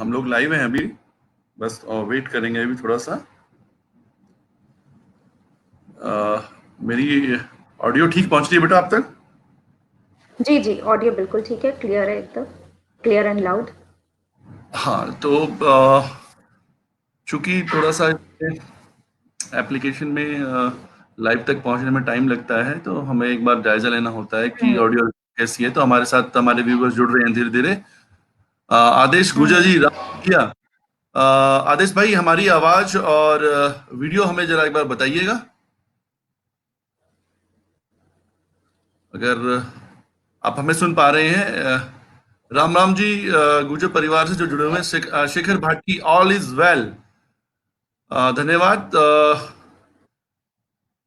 हम लोग लाइव हैं अभी, बस वेट करेंगे अभी थोड़ा सा। मेरी ऑडियो ठीक पहुंच रही है बेटा आप तक? जी जी, ऑडियो बिल्कुल ठीक है, क्लियर है, एकदम क्लियर एंड लाउड। हाँ, तो चूंकि थोड़ा सा एप्लीकेशन में लाइव तक पहुंचने में टाइम लगता है, तो हमें एक बार जायजा लेना होता है कि हम्म। ऑडियो कैसी है। तो हमारे साथ हमारे व्यूवर्स जुड़ रहे हैं धीरे धीरे। आदेश गुजा हम्म। जी, किया। आदेश भाई, हमारी आवाज और वीडियो हमें जरा एक बार बताइएगा, अगर आप हमें सुन पा रहे हैं। राम राम जी, गुर्जर परिवार से जो जुड़े हुए हैं, Shekhar Bhati, all is well. धन्यवाद।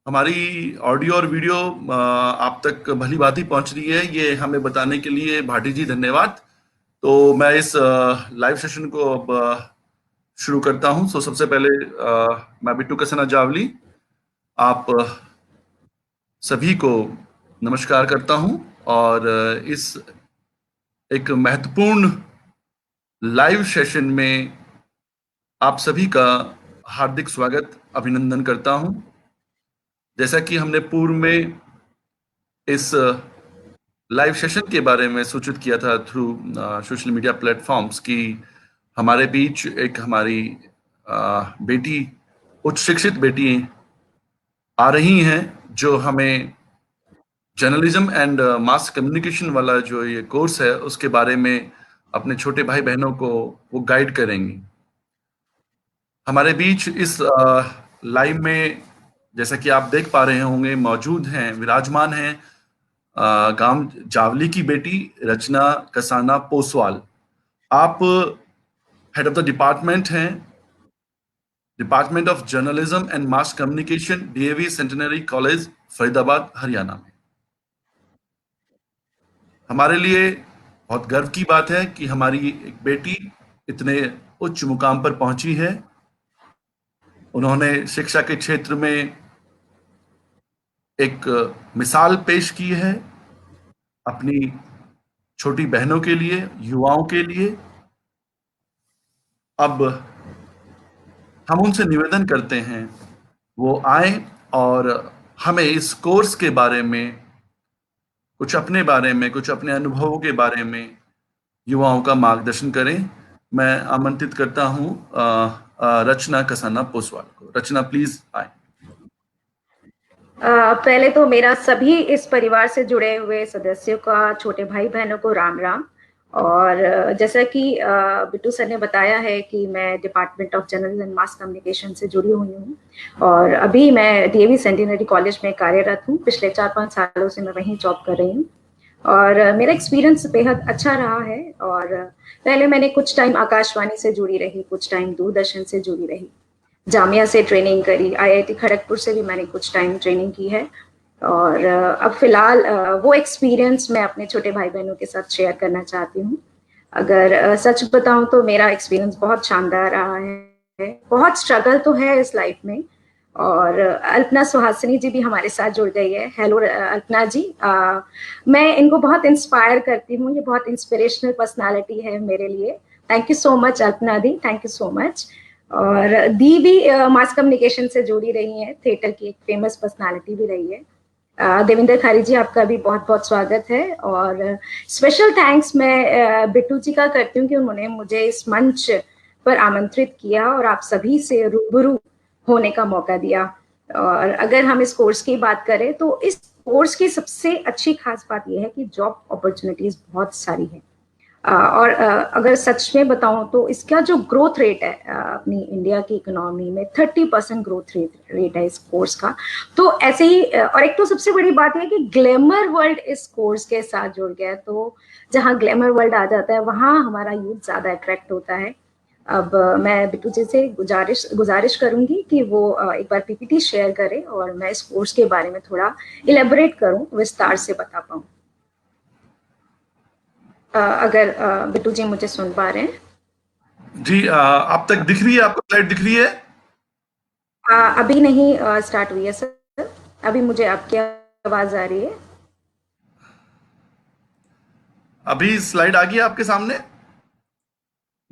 हमारी ऑडियो और वीडियो आप तक भली भांति पहुंच रही है, ये हमें बताने के लिए भाटी जी धन्यवाद। तो मैं इस लाइव सेशन को अब शुरू करता हूं। सो सबसे पहले मैं बिट्टू कसना जावली आप सभी को नमस्कार करता हूं, और इस एक महत्वपूर्ण लाइव सेशन में आप सभी का हार्दिक स्वागत, अभिनंदन करता हूं। जैसा कि हमने पूर्व में इस लाइव सेशन के बारे में सूचित किया था थ्रू सोशल मीडिया प्लेटफॉर्म्स, की हमारे बीच एक हमारी बेटी, उच्च शिक्षित बेटी आ रही हैं, जो हमें जर्नलिज्म एंड मास कम्युनिकेशन वाला जो ये कोर्स है उसके बारे में अपने छोटे भाई बहनों को वो गाइड करेंगी। हमारे बीच इस लाइव में, जैसा कि आप देख पा रहे होंगे, मौजूद हैं, विराजमान हैं गांव जावली की बेटी रचना कसाना पोसवाल। आप हेड ऑफ द डिपार्टमेंट हैं, department of journalism and mass communication, DAV centenary college, Faridabad, Haryana में। हमारे लिए बहुत गर्व की बात है कि हमारी एक बेटी इतने उच्च मुकाम पर पहुंची है। उन्होंने शिक्षा के क्षेत्र में एक मिसाल पेश की है अपनी छोटी बहनों के लिए, युवाओं के लिए। अब हम उनसे निवेदन करते हैं वो आए और हमें इस कोर्स के बारे में, कुछ अपने बारे में, कुछ अपने अनुभवों के बारे में युवाओं का मार्गदर्शन करें। मैं आमंत्रित करता हूं रचना कसाना पोसवाल को। रचना, प्लीज आए। पहले तो मेरा सभी इस परिवार से जुड़े हुए सदस्यों का, छोटे भाई बहनों को राम राम। और जैसा कि बिट्टू सर ने बताया है कि मैं department of journalism and mass communication से जुड़ी हुई हूँ, और अभी मैं डीएवी सेंटिनरी कॉलेज में कार्यरत हूँ। पिछले 4-5 सालों से मैं वहीं जॉब कर रही हूँ, और मेरा एक्सपीरियंस बेहद अच्छा रहा है। और पहले मैंने कुछ टाइम आकाशवाणी से जुड़ी रही, कुछ टाइम दूरदर्शन से जुड़ी रही, जामिया से ट्रेनिंग करी, आईआईटी खड़गपुर से भी मैंने कुछ टाइम ट्रेनिंग की है। और अब फिलहाल वो एक्सपीरियंस मैं अपने छोटे भाई बहनों के साथ शेयर करना चाहती हूँ। अगर सच बताऊं तो मेरा एक्सपीरियंस बहुत शानदार रहा है। बहुत स्ट्रगल तो है इस लाइफ में। और अल्पना सुहासिनी जी भी हमारे साथ जुड़ गई है। हेलो अल्पना जी, मैं इनको बहुत इंस्पायर करती हूँ, ये बहुत इंस्पिरेशनल पर्सनालिटी है मेरे लिए। Thank you so much Alpana the, thank you so much. और दी भी मास कम्युनिकेशन से जुड़ी रही है, थिएटर की एक फेमस पर्सनालिटी भी रही है। देविंदर खारी जी, आपका भी बहुत बहुत स्वागत है। और स्पेशल थैंक्स मैं बिट्टू जी का करती हूँ कि उन्होंने मुझे इस मंच पर आमंत्रित किया और आप सभी से रूबरू होने का मौका दिया। और अगर हम इस कोर्स की बात करें तो इस कोर्स की सबसे अच्छी खास बात यह है कि जॉब अपॉर्चुनिटीज बहुत सारी है। और अगर सच में बताऊं तो इसका जो ग्रोथ रेट है अपनी इंडिया की इकोनॉमी में 30% ग्रोथ रेट है इस कोर्स का। तो ऐसे ही और एक तो सबसे बड़ी बात है कि ग्लैमर वर्ल्ड इस कोर्स के साथ जुड़ गया है। तो जहाँ ग्लैमर वर्ल्ड आ जाता है वहाँ हमारा यूथ ज्यादा अट्रैक्ट होता है। अब मैं बिट्टू जी से गुजारिश करूंगी कि वो एक बार पीपीटी शेयर करें और मैं इस कोर्स के बारे में थोड़ा इलेबोरेट करूं, विस्तार से बता पाऊं। अगर बिट्टू जी मुझे सुन पा रहे हैं। जी, आप तक दिख रही है? आपको स्लाइड दिख रही है? अभी नहीं स्टार्ट हुई है सर, अभी मुझे आपकी आवाज आ रही है। अभी स्लाइड आ गई है आपके सामने?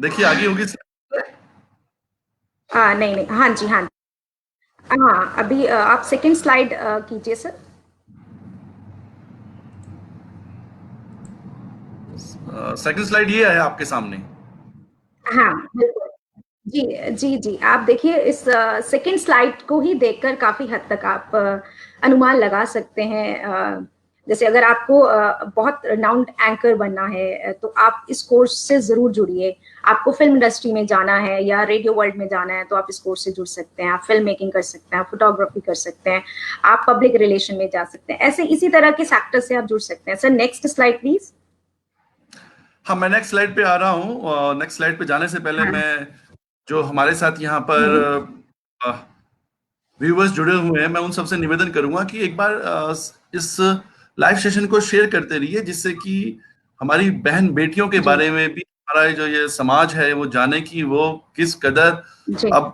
देखिए आगे होगी। नहीं नहीं, हाँ जी हाँ जी। हाँ, अभी आप सेकंड स्लाइड कीजिए सर। सेकंड स्लाइड ये है आपके सामने। हाँ बिल्कुल। जी जी जी, आप देखिए इस सेकंड स्लाइड को ही देखकर काफी हद तक आप अनुमान लगा सकते हैं। जैसे अगर आपको बहुत रिनाउंड एंकर बनना है, तो आप इस कोर्स से जरूर जुड़िए। आपको फिल्म इंडस्ट्री में जाना है या रेडियो वर्ल्ड में जाना है, तो आप इस कोर्स से जुड़ सकते हैं। आप फिल्म मेकिंग कर सकते हैं, आप फोटोग्राफी कर सकते हैं, आप पब्लिक रिलेशन में जा सकते हैं। ऐसे इसी तरह के सेक्टर से आप जुड़ सकते हैं। Sir next slide please. हाँ, मैं नेक्स्ट स्लाइड पे आ रहा हूँ। नेक्स्ट स्लाइड पे जाने से पहले हाँ। मैं जो हमारे साथ यहाँ पर हम्म। व्यूवर्स जुड़े हुए हैं, मैं उन सबसे निवेदन करूंगा कि एक बार इस लाइव सेशन को शेयर करते रहिए, जिससे कि हमारी बहन बेटियों के जी बारे में भी हमारा जो ये समाज है वो जाने कि वो किस कदर जी अब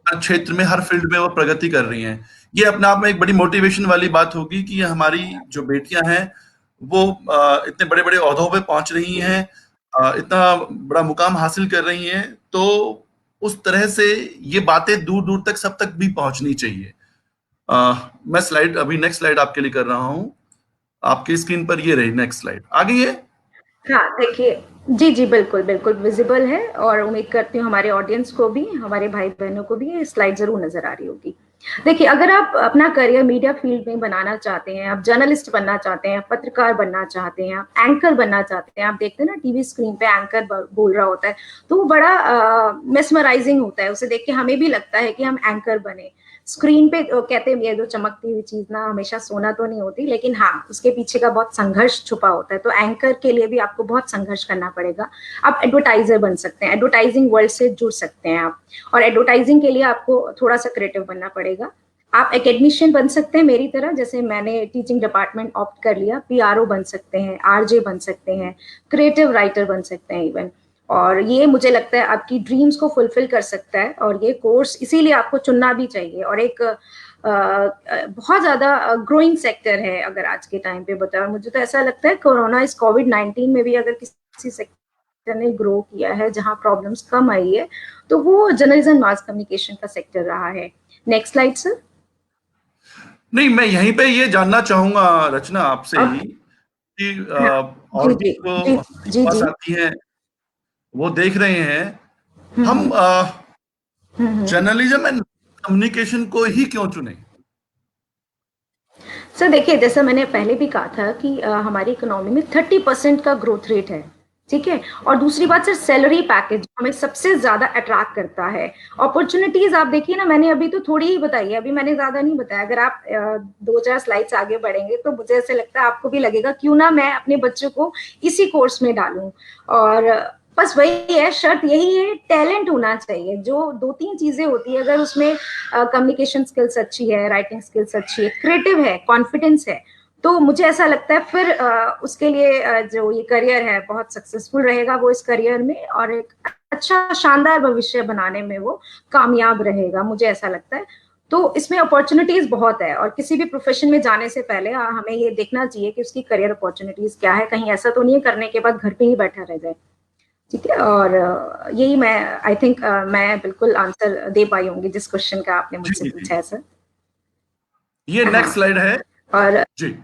हर क्षेत्र में, हर फील्ड में वो प्रगति कर रही हैं। ये अपने आप में एक बड़ी मोटिवेशन वाली बात होगी कि हमारी जो बेटियां हैं वो इतने बड़े बड़े ओहदों पे पहुंच रही हैं, इतना बड़ा मुकाम हासिल कर रही हैं। तो उस तरह से ये बातें दूर दूर तक सब तक भी पहुंचनी चाहिए। मैं स्लाइड अभी नेक्स्ट स्लाइड आपके लिए कर रहा हूं। आपकी स्क्रीन पर ये रही नेक्स्ट स्लाइड आ गई है। हाँ, देखिए जी जी, बिल्कुल बिल्कुल विजिबल है, और उम्मीद करती हूँ हमारे ऑडियंस को भी, हमारे भाई बहनों को भी ये स्लाइड जरूर नजर आ रही होगी। देखिए, अगर आप अपना करियर मीडिया फील्ड में बनाना चाहते हैं, आप जर्नलिस्ट बनना चाहते हैं, पत्रकार बनना चाहते हैं, आप एंकर बनना चाहते हैं, आप देखते हैं ना टीवी स्क्रीन पे एंकर बोल रहा होता है, तो वो बड़ा मेस्मराइजिंग होता है। उसे देख के हमें भी लगता है कि हम एंकर बने। स्क्रीन पे कहते हैं ये जो चमकती हुई चीज ना हमेशा सोना तो नहीं होती, लेकिन हाँ उसके पीछे का बहुत संघर्ष छुपा होता है। तो एंकर के लिए भी आपको बहुत संघर्ष करना पड़ेगा। आप एडवर्टाइजर बन सकते हैं, एडवर्टाइजिंग वर्ल्ड से जुड़ सकते हैं आप। और एडवर्टाइजिंग के लिए आपको थोड़ा सा क्रिएटिव बनना पड़ेगा। आप एकेडमिशियन बन सकते हैं मेरी तरह, जैसे मैंने टीचिंग डिपार्टमेंट ऑप्ट कर लिया। पीआरओ बन सकते हैं, आरजे बन सकते हैं, क्रिएटिव राइटर बन सकते हैं इवन। और ये मुझे लगता है आपकी ड्रीम्स को फुलफिल कर सकता है, और ये कोर्स इसीलिए आपको चुनना भी चाहिए। और एक बहुत ज्यादा ग्रोइंग सेक्टर है अगर आज के टाइम पे बताओ। मुझे तो ऐसा लगता है कोरोना इस कोविड-19 में भी अगर किसी सेक्टर ने ग्रो किया है जहां प्रॉब्लम्स कम आई है, तो वो जर्नलिज्म मास कम्युनिकेशन का सेक्टर रहा है। Next slide sir. नहीं, मैं यहीं पे ये जानना चाहूंगा रचना आपसे अब ही कि हाँ और जी भी जी जो जी हमारे जी पास जी। आती हैं वो देख रहे हैं। हम हम्म हम्म। जर्नलिज्म एंड कम्युनिकेशन को ही क्यों चुने? सर देखिए, जैसा मैंने पहले भी कहा था कि हमारी इकोनॉमी में 30% का ग्रोथ रेट है। ठीक है। और दूसरी बात सर, सैलरी पैकेज हमें सबसे ज्यादा अट्रैक्ट करता है। अपॉर्चुनिटीज आप देखिए ना, मैंने अभी तो थोड़ी ही बताई है, अभी मैंने ज्यादा नहीं बताया। अगर आप 2-4 स्लाइड्स आगे बढ़ेंगे तो मुझे ऐसे लगता है आपको भी लगेगा क्यों ना मैं अपने बच्चों को इसी कोर्स में डालूं। और बस वही है, शर्त यही है, टैलेंट होना चाहिए। जो 2-3 चीजें होती है, अगर उसमें कम्युनिकेशन स्किल्स अच्छी है, राइटिंग स्किल्स अच्छी है, क्रिएटिव है, कॉन्फिडेंस है, तो मुझे ऐसा लगता है फिर उसके लिए जो ये करियर है बहुत सक्सेसफुल रहेगा वो इस करियर में, और एक अच्छा शानदार भविष्य बनाने में वो कामयाब रहेगा, मुझे ऐसा लगता है। तो इसमें अपॉर्चुनिटीज बहुत है, और किसी भी प्रोफेशन में जाने से पहले हमें ये देखना चाहिए कि उसकी करियर अपॉर्चुनिटीज क्या है। कहीं ऐसा तो नहीं है करने के बाद घर पे ही बैठा रह जाए। ठीक है। और यही मैं आई थिंक मैं बिल्कुल आंसर दे पाई होंगी जिस क्वेश्चन का आपने जी मुझसे जी जी, पूछा है सर। ये हाँ। नेक्स्ट स्लाइड है। और जी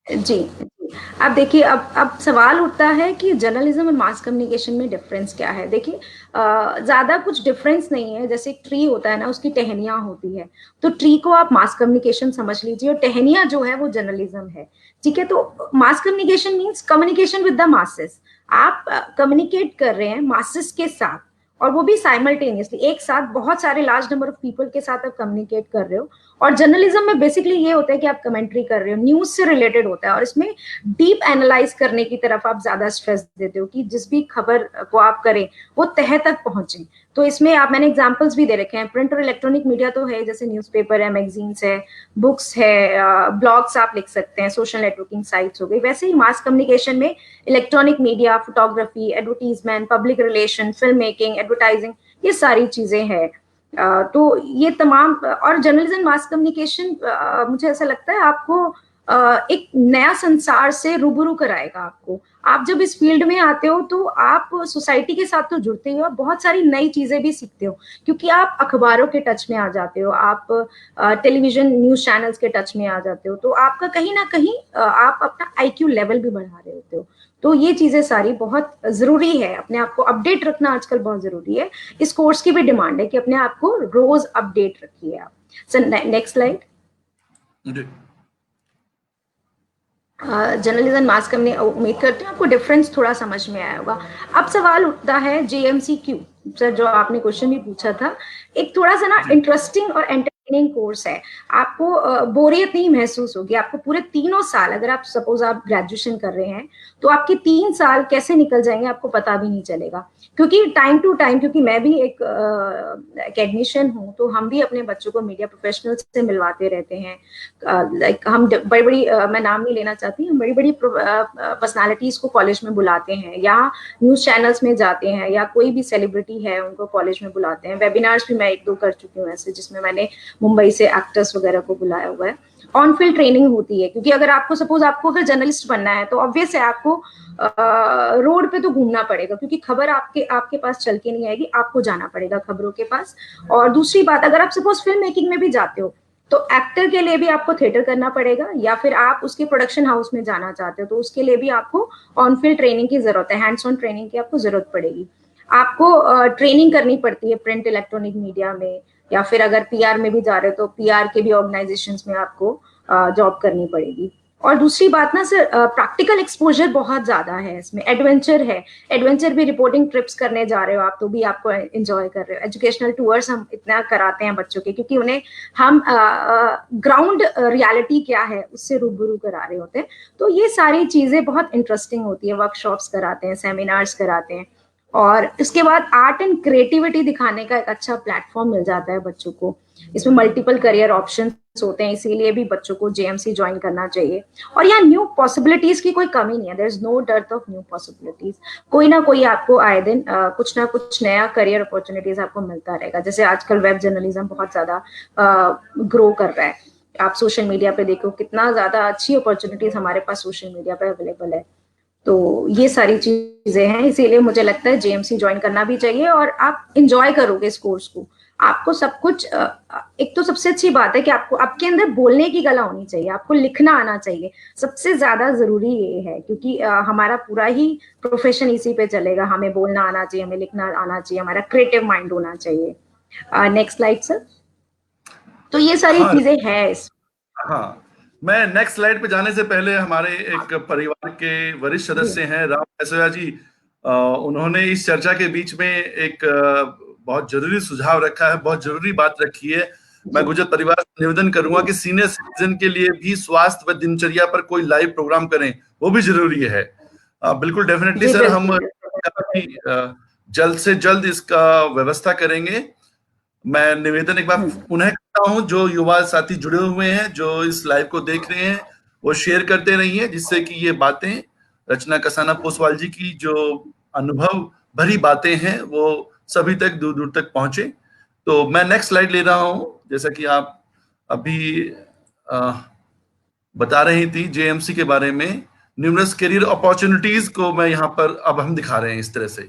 जी जी। अब देखिए, अब सवाल उठता है कि जर्नलिज्म और मास कम्युनिकेशन में डिफरेंस क्या है। देखिए, ज्यादा कुछ डिफरेंस नहीं है। जैसे एक ट्री होता है ना, उसकी टहनियां होती है, तो ट्री को आप मास कम्युनिकेशन समझ लीजिए, और टहनियां जो है वो जर्नलिज्म है। ठीक है। तो mass communication means communication with the masses. आप कम्युनिकेट कर रहे हैं मासेस के साथ, और वो भी साइमल्टेनियसली, एक साथ बहुत सारे लार्ज नंबर ऑफ पीपल के साथ आप कम्युनिकेट कर रहे हो। और जर्नलिज्म में बेसिकली ये होता है कि आप कमेंट्री कर रहे हो, न्यूज से रिलेटेड होता है, और इसमें डीप एनालाइज करने की तरफ आप ज्यादा स्ट्रेस देते हो कि जिस भी खबर को आप करें वो तह तक पहुंचे। तो इसमें आप, मैंने एग्जांपल्स भी दे रखे हैं। प्रिंट और इलेक्ट्रॉनिक मीडिया तो है, जैसे न्यूज़पेपर है, मैगजीन्स है, बुक्स है, ब्लॉग्स आप लिख सकते हैं, सोशल नेटवर्किंग साइट्स हो गई। वैसे ही मास कम्युनिकेशन में electronic media, photography, advertisement, public relation, film making, advertising, ये सारी चीजें हैं। तो ये तमाम, और जर्नलिज्म मास कम्युनिकेशन मुझे ऐसा लगता है आपको एक नया संसार से रूबरू कराएगा आपको। आप जब इस फील्ड में आते हो तो आप सोसाइटी के साथ तो जुड़ते हो, बहुत सारी नई चीजें भी सीखते हो, क्योंकि आप अखबारों के टच में आ जाते हो, आप टेलीविजन न्यूज चैनल्स के टच में आ जाते हो, तो आपका कहीं ना कहीं आप अपना आईक्यू लेवल भी बढ़ा रहे होते हो। तो ये चीजें सारी बहुत जरूरी है, अपने आप को अपडेट रखना आजकल बहुत जरूरी है। इस कोर्स की भी डिमांड है कि अपने आप को रोज अपडेट रखिए आप। Sir next slide. जी। जर्नलिज्म मास कम ने उम्मीद करती हूँ आपको डिफरेंस थोड़ा समझ में आया होगा। अब सवाल उठता है JMCQ, सर जो आपने क्वेश्चन भी पूछा था, एक थोड़ा सा ना इंटरेस्टिंग और एंटरटेनिंग कोर्स है। आपको बोरियत नहीं महसूस होगी, आपको पूरे तीनों साल, अगर आप सपोज आप ग्रेजुएशन कर रहे हैं तो आपके 3 साल कैसे निकल जाएंगे आपको पता भी नहीं चलेगा। क्योंकि टाइम टू टाइम, क्योंकि मैं भी एक एकेडमिशियन हूँ, तो हम भी अपने बच्चों को मीडिया प्रोफेशनल से मिलवाते रहते हैं। लाइक हम बड़ी बड़ी मैं नाम नहीं लेना चाहती, हम बड़ी बड़ी पर्सनालिटीज को कॉलेज में बुलाते हैं, या न्यूज चैनल्स में जाते हैं, या कोई भी सेलिब्रिटी है उनको कॉलेज में बुलाते हैं। वेबिनार्स भी मैं 1-2 कर चुकी हूँ ऐसे, जिसमें मैंने मुंबई से एक्टर्स वगैरह को बुलाया हुआ है। ऑन फील्ड ट्रेनिंग होती है, क्योंकि अगर आपको सपोज आपको अगर जर्नलिस्ट बनना है तो ऑब्वियस है आपको रोड पे तो घूमना पड़ेगा, क्योंकि खबर आपके आपके पास चल के नहीं आएगी, आपको जाना पड़ेगा खबरों के पास। और दूसरी बात, अगर आप सपोज फिल्म मेकिंग में भी जाते हो तो एक्टर के लिए भी आपको थिएटर करना पड़ेगा, या फिर आप उसके प्रोडक्शन हाउस में जाना चाहते हो तो उसके लिए भी आपको ऑन फील्ड ट्रेनिंग की जरूरत है, हैंड्स ऑन ट्रेनिंग की आपको जरूरत पड़ेगी। आपको ट्रेनिंग करनी पड़ती है प्रिंट इलेक्ट्रॉनिक मीडिया में, या फिर अगर PR में भी जा रहे हो तो PR के भी ऑर्गेनाइजेशंस में आपको जॉब करनी पड़ेगी। और दूसरी बात ना सर, प्रैक्टिकल एक्सपोजर बहुत ज्यादा है इसमें, एडवेंचर है, एडवेंचर भी, रिपोर्टिंग ट्रिप्स करने जा रहे हो आप तो भी आपको एंजॉय कर रहे हो। एजुकेशनल टूर्स हम इतना कराते हैं बच्चों के, क्योंकि उन्हें हम ग्राउंड रियलिटी क्या है उससे रूबरू करा रहे होते हैं। तो ये सारी चीजें बहुत इंटरेस्टिंग होती है, वर्कशॉप्स कराते हैं, सेमिनार्स कराते हैं, और इसके बाद आर्ट एंड क्रिएटिविटी दिखाने का एक अच्छा प्लेटफॉर्म मिल जाता है बच्चों को। इसमें मल्टीपल करियर ऑप्शंस होते हैं, इसीलिए भी बच्चों को JMC ज्वाइन करना चाहिए। और यहाँ न्यू पॉसिबिलिटीज की कोई कमी नहीं है, there is no dearth of new possibilities. कोई ना कोई आपको आए दिन कुछ ना कुछ नया करियर अपॉर्चुनिटीज आपको मिलता रहेगा। जैसे आजकल वेब जर्नलिज्म बहुत ज्यादा ग्रो कर रहा है, आप सोशल मीडिया पे देखो कितना ज्यादा अच्छी अपॉर्चुनिटीज हमारे पास सोशल मीडिया पे अवेलेबल है। तो ये सारी चीजें हैं, इसीलिए मुझे लगता है JMC ज्वाइन करना भी चाहिए, और आप इंजॉय करोगे इस कोर्स को। आपको सब कुछ एक तो सबसे अच्छी बात है कि आपको आपके अंदर बोलने की कला होनी चाहिए, आपको लिखना आना चाहिए, सबसे ज्यादा जरूरी ये है, क्योंकि हमारा पूरा ही प्रोफेशन इसी पे चलेगा। हमें बोलना आना चाहिए, हमें लिखना आना चाहिए, हमारा क्रिएटिव माइंड होना चाहिए। Next slide sir. तो ये सारी हाँ। चीजें हैं इस। हाँ, मैं नेक्स्ट स्लाइड पे जाने से पहले हमारे एक परिवार के वरिष्ठ जी सदस्य हैं राम ऐश्वर्या जी, उन्होंने इस चर्चा के बीच में एक बहुत जरूरी सुझाव रखा है, बहुत जरूरी बात रखी है। मैं जी गुजर परिवार से निवेदन करूंगा कि सीनियर सिटीजन के लिए भी स्वास्थ्य व दिनचर्या पर कोई लाइव प्रोग्राम करें, वो भी जरूरी है। बिल्कुल, डेफिनेटली जी सर, हम बिल्कुल काफी जल्द से जल्द इसका व्यवस्था करेंगे। मैं निवेदन एक बार पुनः करता हूं, जो युवा साथी जुड़े हुए हैं, जो इस लाइव को देख रहे हैं, वो शेयर करते रहिए, जिससे कि ये बातें, रचना कसाना पोसवाल जी की जो अनुभव भरी बातें हैं, वो सभी तक, दूर दूर तक पहुंचे। तो मैं नेक्स्ट स्लाइड ले रहा हूं। जैसा कि आप अभी अ, बता रही थी JMC के बारे में, न्यूमरस करियर अपॉर्चुनिटीज को मैं यहाँ पर अब हम दिखा रहे हैं इस तरह से,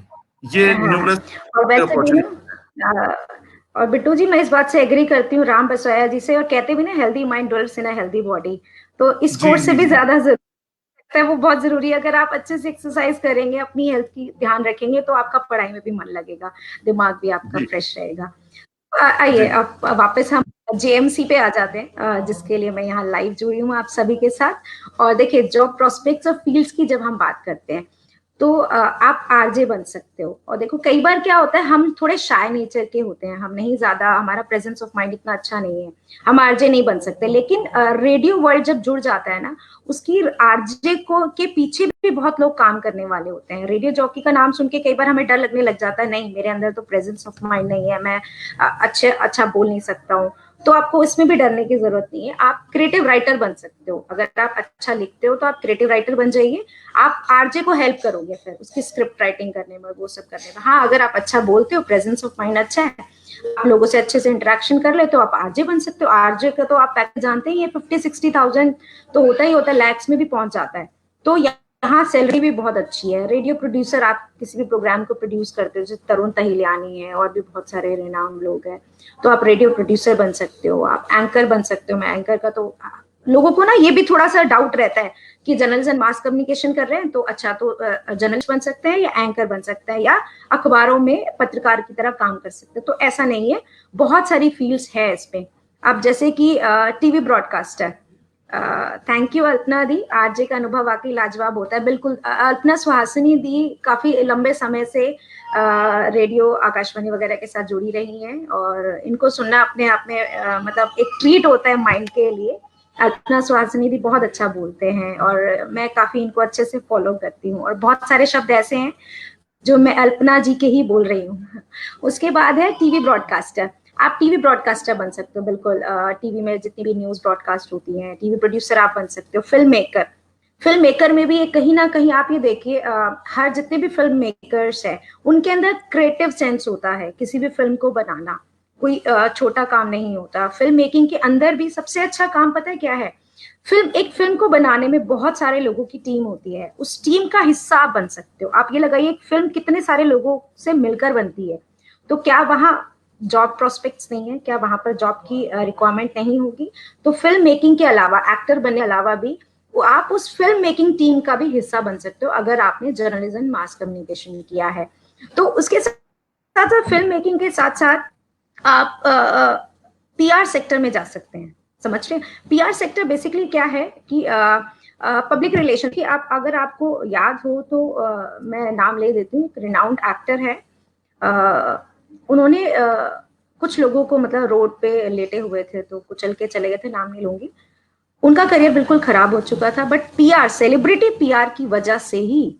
ये हाँ। न्यूमरस और वैसे भी अपॉर्चुनिटी। ना, और बिट्टू जी मैं इस बात से एग्री करती हूँ राम बसोया जी से, और कहते भी ना healthy mind dwells in a healthy body, तो इस जी कोर्स से जी भी जी। ज्यादा जरूरी है, वो बहुत जरूरी है। अगर आप अच्छे से एक्सरसाइज करेंगे, अपनी हेल्थ की ध्यान रखेंगे, तो आपका पढ़ाई में भी मन लगेगा, दिमाग भी आपका जी फ्रेश रहेगा। आइए जी। अब वापस हम JMC पे आ जाते हैं, जिसके लिए मैं यहाँ लाइव जुड़ी हूँ आप सभी के साथ। और देखिए, जॉब प्रोस्पेक्ट्स और फील्ड्स की जब हम बात करते हैं तो आप RJ बन सकते हो। और देखो कई बार क्या होता है, हम थोड़े शाय नेचर के होते हैं, हम नहीं ज्यादा, हमारा प्रेजेंस ऑफ माइंड इतना अच्छा नहीं है, हम RJ नहीं बन सकते। लेकिन रेडियो वर्ल्ड जब जुड़ जाता है ना, उसकी RJ को के पीछे भी बहुत लोग काम करने वाले होते हैं। रेडियो जॉकी का नाम सुन के कई बार हमें डर लगने लग जाता है, नहीं मेरे अंदर तो प्रेजेंस ऑफ माइंड नहीं है, मैं अच्छा बोल नहीं सकता हूँ। तो आपको इसमें भी डरने की जरूरत नहीं है। आप क्रिएटिव राइटर बन सकते हो, अगर आप अच्छा लिखते हो तो आप क्रिएटिव राइटर बन जाइए। आप आरजे को हेल्प करोगे फिर उसकी स्क्रिप्ट राइटिंग करने में, वो सब करने में। हाँ, अगर आप अच्छा बोलते हो, प्रेजेंस ऑफ माइंड अच्छा है, आप लोगों से अच्छे से इंटरेक्शन कर ले, तो आप आरजे बन सकते हो। आरजे का तो आप पैकेज जानते ही है, 50-60,000 तो होता ही होता है, लैक्स में भी पहुंच जाता है। तो यहाँ सैलरी भी बहुत अच्छी है। रेडियो प्रोड्यूसर, आप किसी भी प्रोग्राम को प्रोड्यूस करते हो, जैसे तरुण तहिलियानी है और भी बहुत सारे रेनाम लोग हैं, तो आप रेडियो प्रोड्यूसर बन सकते हो। आप एंकर बन सकते हो। मैं एंकर का तो लोगों को ना ये भी थोड़ा सा डाउट रहता है कि जर्नलिज्म एंड मास कम्युनिकेशन कर रहे हैं तो अच्छा, तो जर्नलिस्ट बन सकते हैं या एंकर बन सकते हैं या अखबारों में पत्रकार की तरह काम कर सकते हैं। तो ऐसा नहीं है, बहुत सारी फील्ड्स है इस पे। अब जैसे कि TV broadcaster, thank you Alpana the, RJ का अनुभव वाकई लाजवाब होता है। बिल्कुल, अल्पना सुहासिनी दी काफी लंबे समय से रेडियो आकाशवाणी वगैरह के साथ जुड़ी रही हैं और इनको सुनना अपने आप में मतलब एक ट्रीट होता है माइंड के लिए। अल्पना सुहासिनी दी बहुत अच्छा बोलते हैं और मैं काफी इनको अच्छे से फॉलो करती हूँ, और बहुत सारे शब्द ऐसे हैं जो मैं अल्पना जी के ही बोल रही हूँ। उसके बाद है टीवी ब्रॉडकास्टर। आप टीवी ब्रॉडकास्टर बन सकते हो, बिल्कुल। टीवी में जितनी भी न्यूज ब्रॉडकास्ट होती हैं, टीवी प्रोड्यूसर आप बन सकते हो। फिल्म मेकर, फिल्म मेकर में भी कहीं ना कहीं आप ये देखिए, हर जितने भी फिल्म मेकर्स है उनके अंदर क्रिएटिव सेंस होता है। किसी भी फिल्म को बनाना कोई छोटा काम नहीं होता। फिल्म मेकिंग के अंदर भी सबसे अच्छा काम पता है क्या है? एक फिल्म को बनाने में बहुत सारे लोगों की टीम होती है, उस टीम का हिस्सा आप बन सकते हो। आप ये लगाइए, एक फिल्म कितने सारे लोगों से मिलकर बनती है, तो क्या वहां जॉब प्रोस्पेक्ट्स नहीं है? क्या वहां पर जॉब की रिक्वायरमेंट नहीं होगी? तो फिल्म मेकिंग के अलावा, एक्टर बनने के अलावा भी आप उस फिल्म मेकिंग टीम का भी हिस्सा बन सकते हो, अगर आपने जर्नलिज्म मास कम्युनिकेशन किया है। तो उसके साथ साथ फिल्म मेकिंग के साथ साथ आप पीआर सेक्टर में जा सकते हैं। समझ रहे हैं? पीआर सेक्टर बेसिकली क्या है कि पब्लिक रिलेशन की, आप अगर आपको याद हो तो मैं नाम ले देती हूँ। रिनाउंड एक्टर है, उन्होंने कुछ लोगों को मतलब रोड पे लेटे हुए थे तो कुचल के चले गए थे, नाम नहीं लूंगी। उनका करियर बिल्कुल खराब हो चुका था, बट पीआर, सेलिब्रिटी पीआर की वजह से ही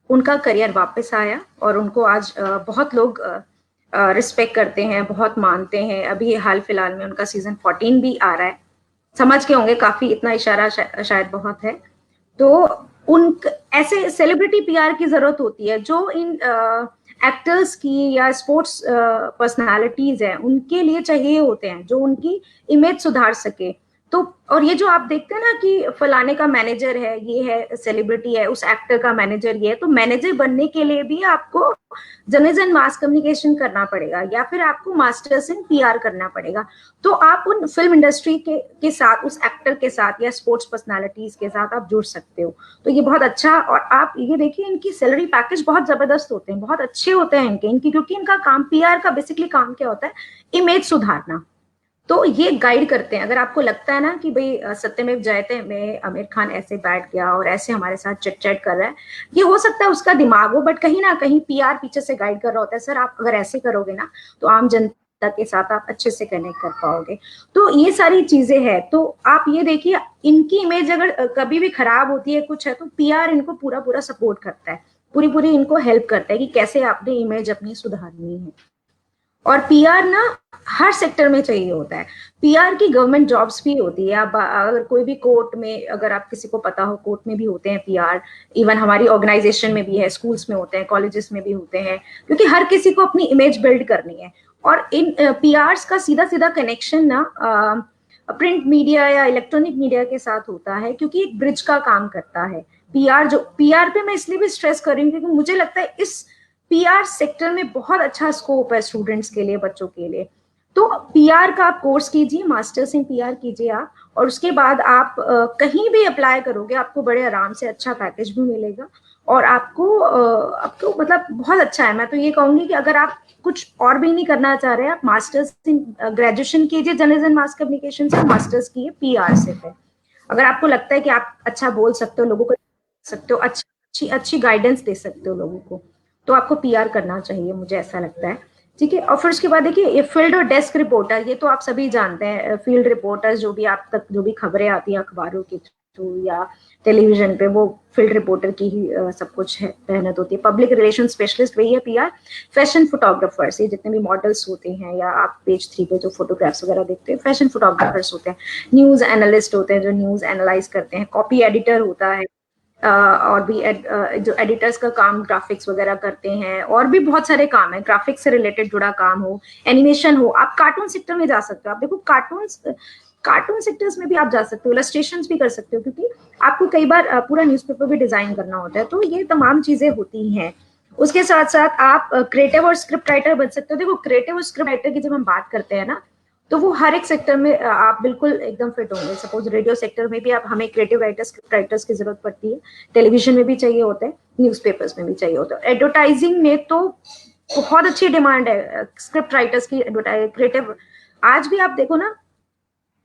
उनका करियर वापस आया और उनको आज बहुत लोग रिस्पेक्ट करते हैं, बहुत मानते हैं। अभी हाल फिलहाल में उनका सीजन 14 भी आ रहा है, समझ के होंगे, काफी इतना इशारा शायद बहुत है। तो उन ऐसे सेलिब्रिटी पीआर की जरूरत होती है जो इन एक्टर्स की या स्पोर्ट्स पर्सनालिटीज है उनके लिए चाहिए होते हैं, जो उनकी इमेज सुधार सके। तो और ये जो आप देखते हैं ना कि फलाने का मैनेजर है, ये है सेलिब्रिटी है, उस एक्टर का मैनेजर ये है, तो मैनेजर बनने के लिए भी आपको जर्नलिज्म मास कम्युनिकेशन करना पड़ेगा या फिर आपको मास्टर्स इन पीआर करना पड़ेगा। तो आप उन फिल्म इंडस्ट्री के साथ, उस एक्टर के साथ या स्पोर्ट्स पर्सनालिटीज के साथ आप जुड़ सकते हो। तो ये बहुत अच्छा, और आप ये देखिए इनकी सैलरी पैकेज बहुत जबरदस्त होते हैं, बहुत अच्छे होते हैं इनके, क्योंकि इनका काम, पीआर का बेसिकली काम क्या होता है? इमेज सुधारना। तो ये गाइड करते हैं। अगर आपको लगता है ना कि भाई सत्यमेव जयते में आमिर खान ऐसे बैठ गया और ऐसे हमारे साथ चिट चैट कर रहा है, ये हो सकता है उसका दिमाग हो, बट कहीं ना कहीं पीआर पीछे से गाइड कर रहा होता है। सर, आप अगर ऐसे करोगे ना तो आम जनता के साथ आप अच्छे से कनेक्ट कर पाओगे। तो ये सारी चीजें हैं। तो आप ये देखिए, इनकी इमेज अगर कभी भी खराब होती है, कुछ है, तो पीआर इनको पूरा पूरा सपोर्ट करता है, पूरी पूरी इनको हेल्प करता है कि कैसे आपने इमेज अपनी सुधारनी है। और पीआर ना हर सेक्टर में चाहिए होता है। पीआर की गवर्नमेंट जॉब्स भी होती है। आप अगर कोई भी कोर्ट में, अगर आप किसी को पता हो, कोर्ट में भी होते हैं पीआर। इवन हमारी ऑर्गेनाइजेशन में भी है, स्कूल्स में होते हैं, कॉलेजेस में भी होते हैं, क्योंकि हर किसी को अपनी इमेज बिल्ड करनी है। और इन पीआर्स का सीधा सीधा कनेक्शन ना प्रिंट मीडिया या इलेक्ट्रॉनिक मीडिया के साथ होता है, क्योंकि एक ब्रिज का काम करता है पीआर। जो पीआर पे मैं इसलिए भी स्ट्रेस कर रही हूँ क्योंकि मुझे लगता है इस पीआर सेक्टर में बहुत अच्छा स्कोप है स्टूडेंट्स के लिए, बच्चों के लिए। तो पीआर का आप कोर्स कीजिए, मास्टर्स इन पीआर कीजिए आप, और उसके बाद आप कहीं भी अप्लाई करोगे, आपको बड़े आराम से अच्छा पैकेज भी मिलेगा। और आपको मतलब बहुत अच्छा है। मैं तो ये कहूंगी कि अगर आप कुछ और भी नहीं करना चाह रहे हैं, आप मास्टर्स इन ग्रेजुएशन कीजिए जर्नलिज्म मास कम्युनिकेशन से, मास्टर्स कीजिए पीआर से। फिर अगर आपको लगता है कि आप अच्छा बोल सकते हो, लोगों को सकते हो, अच्छी अच्छी गाइडेंस दे सकते हो लोगों को, तो आपको पीआर करना चाहिए, मुझे ऐसा लगता है। ठीक है। और फिर उसके बाद देखिए, ये फील्ड और डेस्क रिपोर्टर, ये तो आप सभी जानते हैं। फील्ड रिपोर्टर्स जो भी आप तक जो भी खबरें आती हैं अखबारों के हो या टेलीविजन पे, वो फील्ड रिपोर्टर की ही सब कुछ है, मेहनत होती है। पब्लिक रिलेशन स्पेशलिस्ट वही है पीआर। फैशन फोटोग्राफर्स, ये जितने भी मॉडल्स होते हैं, या आप पेज 3 पे जो फोटोग्राफ्स वगैरह देखते हैं, फैशन फोटोग्राफर्स होते हैं। न्यूज एनालिस्ट होते हैं जो न्यूज एनालाइज करते हैं। कॉपी एडिटर होता है, और भी जो एडिटर्स का काम ग्राफिक्स वगैरह करते हैं। और भी बहुत सारे काम है, ग्राफिक्स से रिलेटेड जुड़ा काम हो, एनिमेशन हो। आप कार्टून सेक्टर में जा सकते हो। आप देखो कार्टून सेक्टर्स में भी आप जा सकते हो, इलस्ट्रेशन भी कर सकते हो, क्योंकि आपको कई बार पूरा न्यूज़पेपर भी डिजाइन करना होता है। तो ये तमाम चीजें होती हैं। उसके साथ साथ आप क्रिएटिव और स्क्रिप्ट राइटर बन सकते हो। देखो, क्रिएटिव और स्क्रिप्ट राइटर की जब हम बात करते हैं ना, तो वो हर एक सेक्टर में आप बिल्कुल एकदम फिट होंगे। सपोज रेडियो सेक्टर में भी आप, हमें क्रिएटिव राइटर्स, स्क्रिप्ट राइटर्स की जरूरत पड़ती है। टेलीविजन में भी चाहिए होते हैं, न्यूज़पेपर्स में भी चाहिए होता है। एडवर्टाइजिंग में तो बहुत अच्छी डिमांड है स्क्रिप्ट राइटर्स की, क्रिएटिव। आज भी आप देखो ना,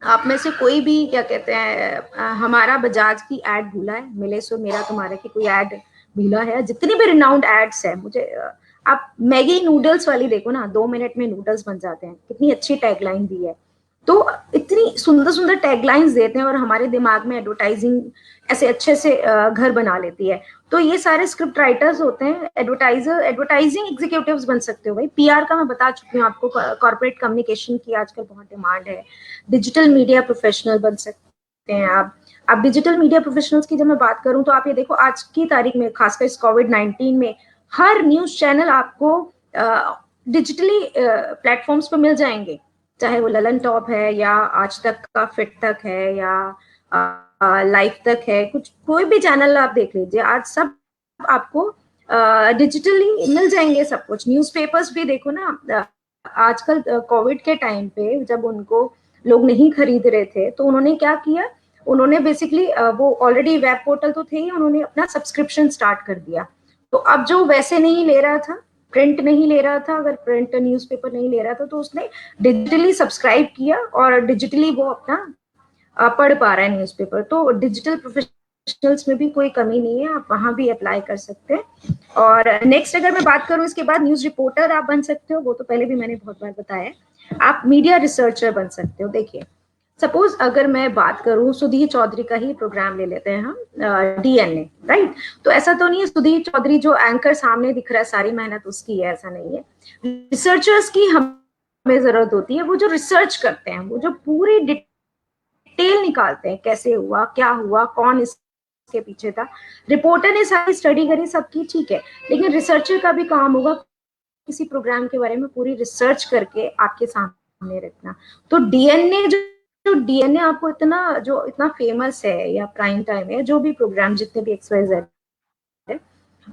आप में से कोई भी, क्या कहते हैं, हमारा बजाज की एड भूला है, मिले सो मेरा तुम्हारे की कोई एड भूला है? जितनी भी रिनाउंड एड्स है, मुझे आप मैगी नूडल्स वाली देखो ना, 2 मिनट में नूडल्स बन जाते हैं, कितनी अच्छी टैगलाइन दी है। तो इतनी सुंदर सुंदर टैगलाइंस देते हैं, और हमारे दिमाग में एडवर्टाइजिंग ऐसे अच्छे से घर बना लेती है। तो ये सारे स्क्रिप्ट राइटर्स होते हैं। एडवर्टाइजिंग एग्जीक्यूटिव्स बन सकते हो भाई। पीआर का मैं बता चुकी हूँ आपको, कॉर्पोरेट कम्युनिकेशन की आजकल बहुत डिमांड है। डिजिटल मीडिया प्रोफेशनल बन सकते हैं आप डिजिटल मीडिया प्रोफेशनल्स की जब मैं बात करूं, तो आप ये देखो आज की तारीख में, खासकर इस कोविड-19 में, हर न्यूज चैनल आपको डिजिटली प्लेटफॉर्म्स पर मिल जाएंगे। चाहे वो ललन टॉप है, या आज तक का फिट तक है, या लाइव तक है, कुछ कोई भी चैनल आप देख लीजिए, आज सब आपको डिजिटली मिल जाएंगे सब कुछ। न्यूज़पेपर्स भी देखो ना, आजकल कोविड के टाइम पे जब उनको लोग नहीं खरीद रहे थे, तो उन्होंने क्या किया, उन्होंने बेसिकली वो ऑलरेडी वेब पोर्टल तो थे ही, उन्होंने अपना सब्सक्रिप्शन स्टार्ट कर दिया। तो अब जो वैसे नहीं ले रहा था, प्रिंट नहीं ले रहा था, अगर प्रिंट न्यूज़पेपर नहीं ले रहा था, तो उसने डिजिटली सब्सक्राइब किया, और डिजिटली वो अपना पढ़ पा रहा है न्यूज़पेपर। तो डिजिटल प्रोफेशनल्स में भी कोई कमी नहीं है, आप वहां भी अप्लाई कर सकते हैं। और नेक्स्ट अगर मैं बात करूं, इसके बाद न्यूज रिपोर्टर आप बन सकते हो, वो तो पहले भी मैंने बहुत बार बताया। आप मीडिया रिसर्चर बन सकते हो। देखिए, सपोज अगर मैं बात करूं, सुधीर चौधरी का ही प्रोग्राम ले लेते हैं हम, डीएनए, राइट? तो ऐसा तो नहीं है सुधीर चौधरी जो एंकर सामने दिख रहा है सारी मेहनत उसकी है, ऐसा नहीं है। रिसर्चर्स की हमें जरूरत होती है, वो जो रिसर्च करते हैं, वो जो पूरी डिटेल निकालते हैं, कैसे हुआ, क्या हुआ, कौन इसके पीछे था। रिपोर्टर ने सारी स्टडी करी सबकी, ठीक है, लेकिन रिसर्चर का भी काम होगा किसी प्रोग्राम के बारे में पूरी रिसर्च करके आपके सामने रखना। तो डीएनए जो डीएनए आपको इतना फेमस है, या प्राइम टाइम है, जो भी प्रोग्राम जितने भी XYZ है,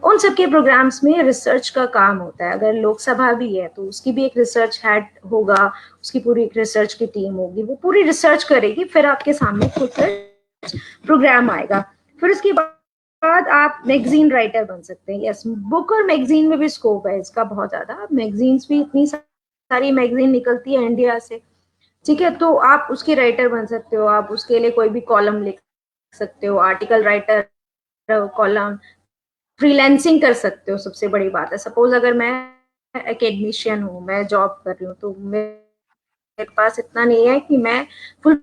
उन सबके प्रोग्राम्स में रिसर्च का काम होता है। अगर लोकसभा भी है, तो उसकी भी एक रिसर्च हेड होगा, उसकी पूरी एक रिसर्च की टीम होगी, वो पूरी रिसर्च करेगी, फिर आपके सामने खुद प्रोग्राम आएगा। फिर उसके बाद आप मैगजीन राइटर बन सकते हैं। यस, बुक और मैगजीन में भी स्कोप है इसका बहुत ज्यादा। मैगजीन्स भी, इतनी सारी मैगजीन निकलती है इंडिया से, ठीक है, तो आप उसके राइटर बन सकते हो। आप उसके लिए कोई भी कॉलम लिख सकते हो, आर्टिकल राइटर, कॉलम, फ्रीलांसिंग कर सकते हो। सबसे बड़ी बात है, सपोज अगर मैं एकेडमिशियन हूँ, मैं जॉब कर रही हूँ, तो मेरे पास इतना नहीं है कि मैं फुल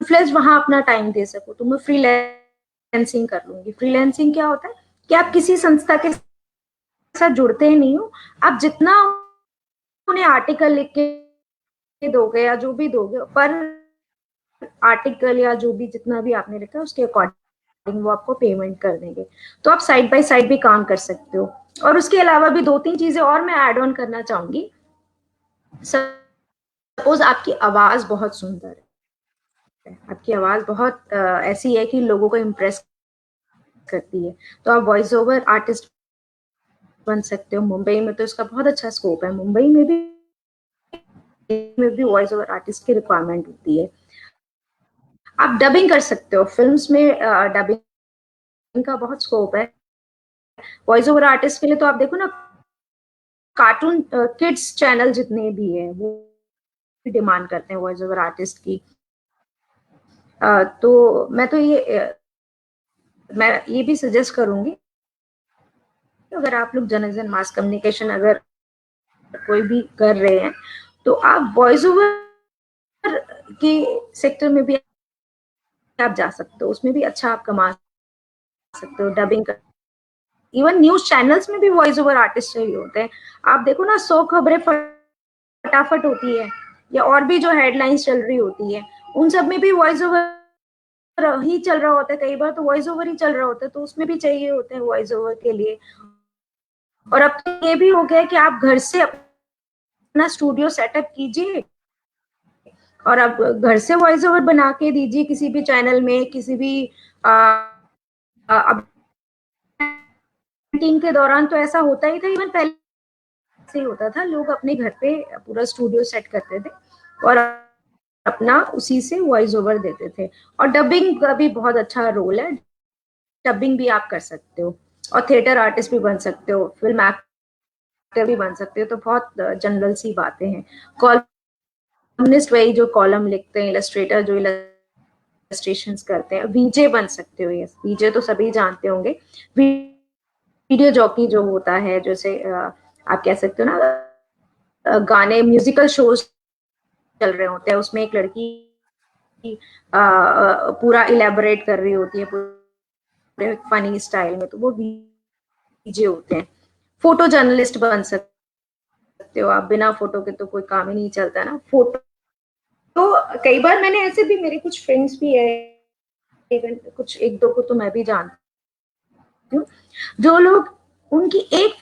फ्लेज वहां अपना टाइम दे सकूं, तो मैं फ्रीलांसिंग कर लूंगी। फ्रीलांसिंग क्या होता है कि आप किसी संस्था के साथ जुड़ते ही नहीं हो, आप जितना उन्हें आर्टिकल लिख के दोगे, या जो भी दोगे, पर आर्टिकल या जो भी जितना भी आपने लिखा है, उसके अकॉर्डिंग वो आपको पेमेंट कर देंगे। तो आप साइड बाय साइड भी काम कर सकते हो। और उसके अलावा भी 2-3 चीजें और मैं ऐड ऑन करना चाहूंगी। सपोज आपकी आवाज बहुत सुंदर है, आपकी आवाज बहुत ऐसी है कि लोगों को इम्प्रेस करती है, तो आप वॉइस ओवर आर्टिस्ट बन सकते हो। मुंबई में तो इसका बहुत अच्छा स्कोप है, मुंबई में भी वॉइस ओवर आर्टिस्ट की रिक्वायरमेंट होती है। आप डबिंग कर सकते हो, फिल्म्स में डबिंग का बहुत स्कोप है। वॉइस ओवर आर्टिस्ट के लिए तो आप देखो ना, कार्टून किड्स चैनल जितने भी हैं, वो डिमांड करते हैं वॉइस ओवर आर्टिस्ट की। तो मैं ये भी सजेस्ट करूंगी, अगर आप लोग जर्नलिज्म मास कम्युनिकेशन अगर कोई भी कर रहे हैं, तो आप वॉइस ओवर के सेक्टर में भी आप जा सकते हो, उसमें भी अच्छा आप कमा सकते हो डबिंग कर। इवन न्यूज चैनल्स में भी वॉइस ओवर आर्टिस्ट चाहिए होते हैं। आप देखो ना, 100 खबरें फटाफट होती है, या और भी जो हेडलाइंस चल रही होती है, उन सब में भी वॉइस ओवर ही चल रहा होता है, कई बार तो वॉइस ओवर ही चल रहा होता है, तो उसमें भी चाहिए होते हैं वॉइस ओवर के लिए। और अब तो ये भी हो गया कि आप घर से अपना स्टूडियो सेटअप कीजिए और अब घर से वॉइस ओवर बना के दीजिए किसी भी चैनल में, किसी भी अब टीम के दौरान तो ऐसा होता ही था, इवन पहले से ही होता था, लोग अपने घर पे पूरा स्टूडियो सेट करते थे और अपना उसी से वॉइस ओवर देते थे। और डबिंग का भी बहुत अच्छा रोल है, डबिंग भी आप कर सकते हो और थिएटर आर्टिस्ट भी बन सकते हो, फिल्म एक्टर भी बन सकते हो, तो बहुत जनरल सी बातें हैं। कॉलमनिस्ट वही जो कॉलम लिखते हैं, इलस्ट्रेटर जो इलस्ट्रेशंस करते हैं, वीजे बन सकते हो। ये वीजे तो सभी जानते होंगे, वीडियो जॉकी जो होता है, जैसे आप कह सकते हो ना, गाने म्यूजिकल शोज चल रहे होते हैं, उसमें एक लड़की पूरा इलेबोरेट कर रही होती है पूरे फनी स्टाइल में, तो वो वीजे होते हैं। फोटो जर्नलिस्ट बन सकते हो आप, बिना फोटो के तो कोई काम ही नहीं चलता ना। फोटो तो कई बार मैंने ऐसे भी, मेरे कुछ फ्रेंड्स भी है, कुछ एक दो को तो मैं भी जानती हूँ, जो लोग, उनकी एक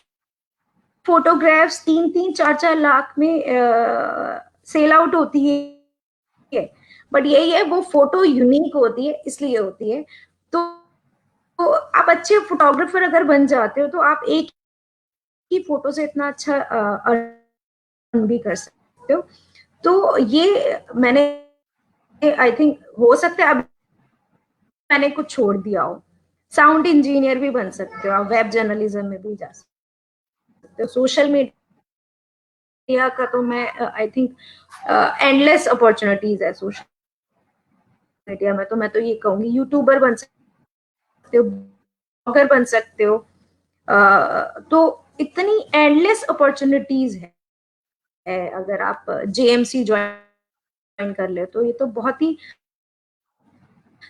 फोटोग्राफ्स 3-3, 4-4 लाख में सेल आउट होती है। बट यही है, वो फोटो यूनिक होती है, इसलिए होती है। तो आप अच्छे फोटोग्राफर अगर बन जाते हो, तो आप एक ही फोटो से इतना अच्छा अर्न भी कर सकते हो। तो ये मैंने, आई थिंक हो सकता है अब मैंने कुछ छोड़ दिया हो। साउंड इंजीनियर भी बन सकते हो आप, वेब जर्नलिज्म में भी जा सकते हो। सोशल मीडिया का तो मैं आई थिंक एंडलेस अपॉर्चुनिटीज है सोशल मीडिया में, तो मैं तो ये कहूंगी यूट्यूबर बन सकते हो, ब्लॉगर बन सकते हो। तो इतनी एंडलेस अपॉर्चुनिटीज है अगर आप जेएमसी ज्वाइन कर ले, तो ये तो बहुत ही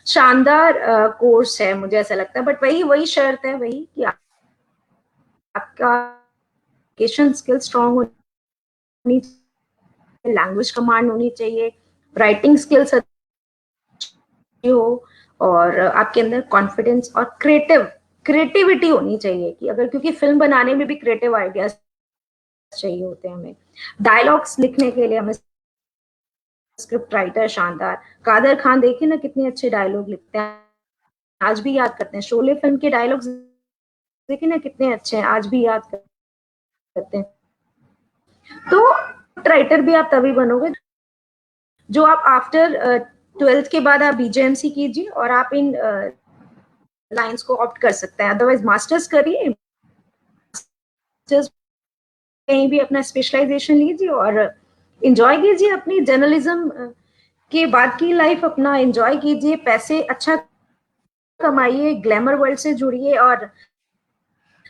शानदार कोर्स है, मुझे ऐसा लगता है। बट वही वही शर्त है, वही कि आपका कम्युनिकेशन स्किल स्ट्रांग होनी, लैंग्वेज कमांड होनी चाहिए, राइटिंग स्किल्स अच्छी हो, और आपके अंदर कॉन्फिडेंस और क्रिएटिविटी होनी चाहिए कि अगर, क्योंकि फिल्म बनाने में भी क्रिएटिव आइडियाज चाहिए होते हैं हमें, डायलॉग्स लिखने के लिए हमें स्क्रिप्ट राइटर शानदार, कादर खान देखिए ना कितने अच्छे डायलॉग लिखते हैं, आज भी याद करते हैं। शोले फिल्म के डायलॉग्स देखिए ना कितने अच्छे हैं, आज भी याद करते हैं। तो राइटर भी आप तभी बनोगे जो आप आफ्टर 12th के बाद आप बीजेएमसी कीजिए और आप इन लाइंस को ऑप्ट कर सकते हैं। अदरवाइज मास्टर्स करिए, मास्टर्स कहीं भी अपना स्पेशलाइजेशन लीजिए और एंजॉय कीजिए अपनी जर्नलिज्म के बाद की लाइफ, अपना एंजॉय कीजिए, पैसे अच्छा कमाइए, ग्लैमर वर्ल्ड से जुड़िए, और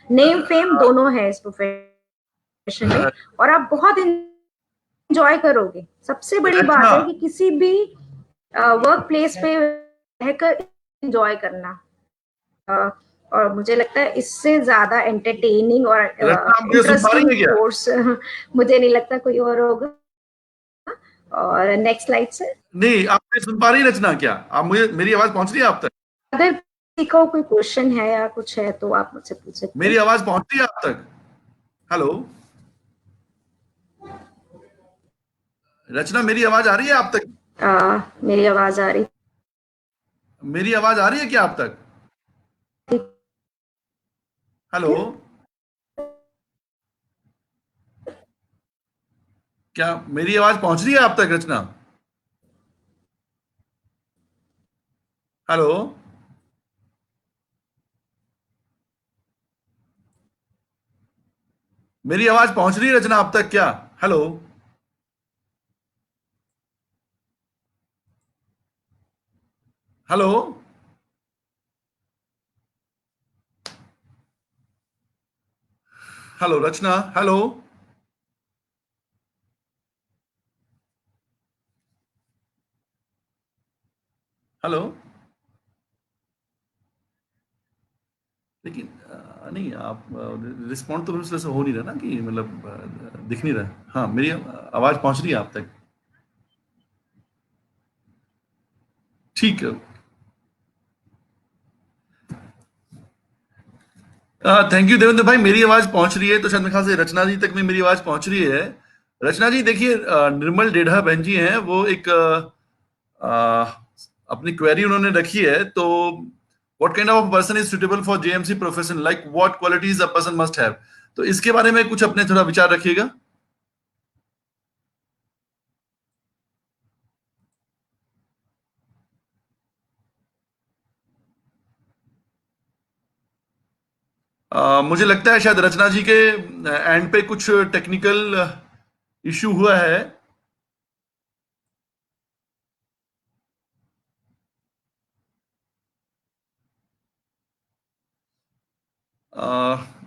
नेम फेम दोनों है इस प्रोफेशन में, और आप बहुत एंजॉय करोगे। सबसे बड़ी रचना, बात है कि किसी भी वर्क प्लेस पे रहकर एंजॉय करना, अ, और मुझे लगता है इससे ज्यादा एंटरटेनिंग और रचना आप मुझे सुन पा रही इंटरेस्टिंग है क्या? कोर्स मुझे नहीं लगता कोई और होगा। और नेक्स्ट स्लाइड से, नहीं, आप मुझे सुन पा रही है रचना? क्या आप, मुझे मेरी आवाज पहुंच रही है आप तक? अगर किसी को कोई क्वेश्चन है या कुछ है तो आप मुझसे पूछ सकते मेरी हैं। आवाज पहुंच रही है आप तक? हेलो रचना, मेरी आवाज आ रही है आप तक? मेरी आवाज आ रही मेरी आवाज आ रही है क्या आप तक? थी हेलो, क्या? क्या मेरी आवाज पहुंच रही है आप तक रचना? हेलो, मेरी आवाज पहुंच रही है रचना आप तक क्या? हेलो, हेलो, हेलो रचना, हेलो, हेलो। लेकिन नहीं, आप रिस्पॉन्ड तो उससे हो नहीं रहा ना, कि मतलब दिख नहीं रहा। हाँ, मेरी आवाज पहुंच रही है आप तक? ठीक है। थैंक यू देवेंद्र भाई, मेरी आवाज पहुंच रही है तो शायद मेरे ख्याल से रचना जी तक में मेरी आवाज पहुंच रही है। रचना जी देखिए, निर्मल डेढ़ा बहन जी हैं, वो एक अपनी क्वेरी उन्होंने रखी है। तो what kind of person is suitable for JMC profession, like what qualities a person must have. तो इसके बारे में कुछ अपने थोड़ा विचार रखिएगा। मुझे लगता है शायद रचना जी के एंड पे कुछ टेक्निकल इश्यू हुआ है।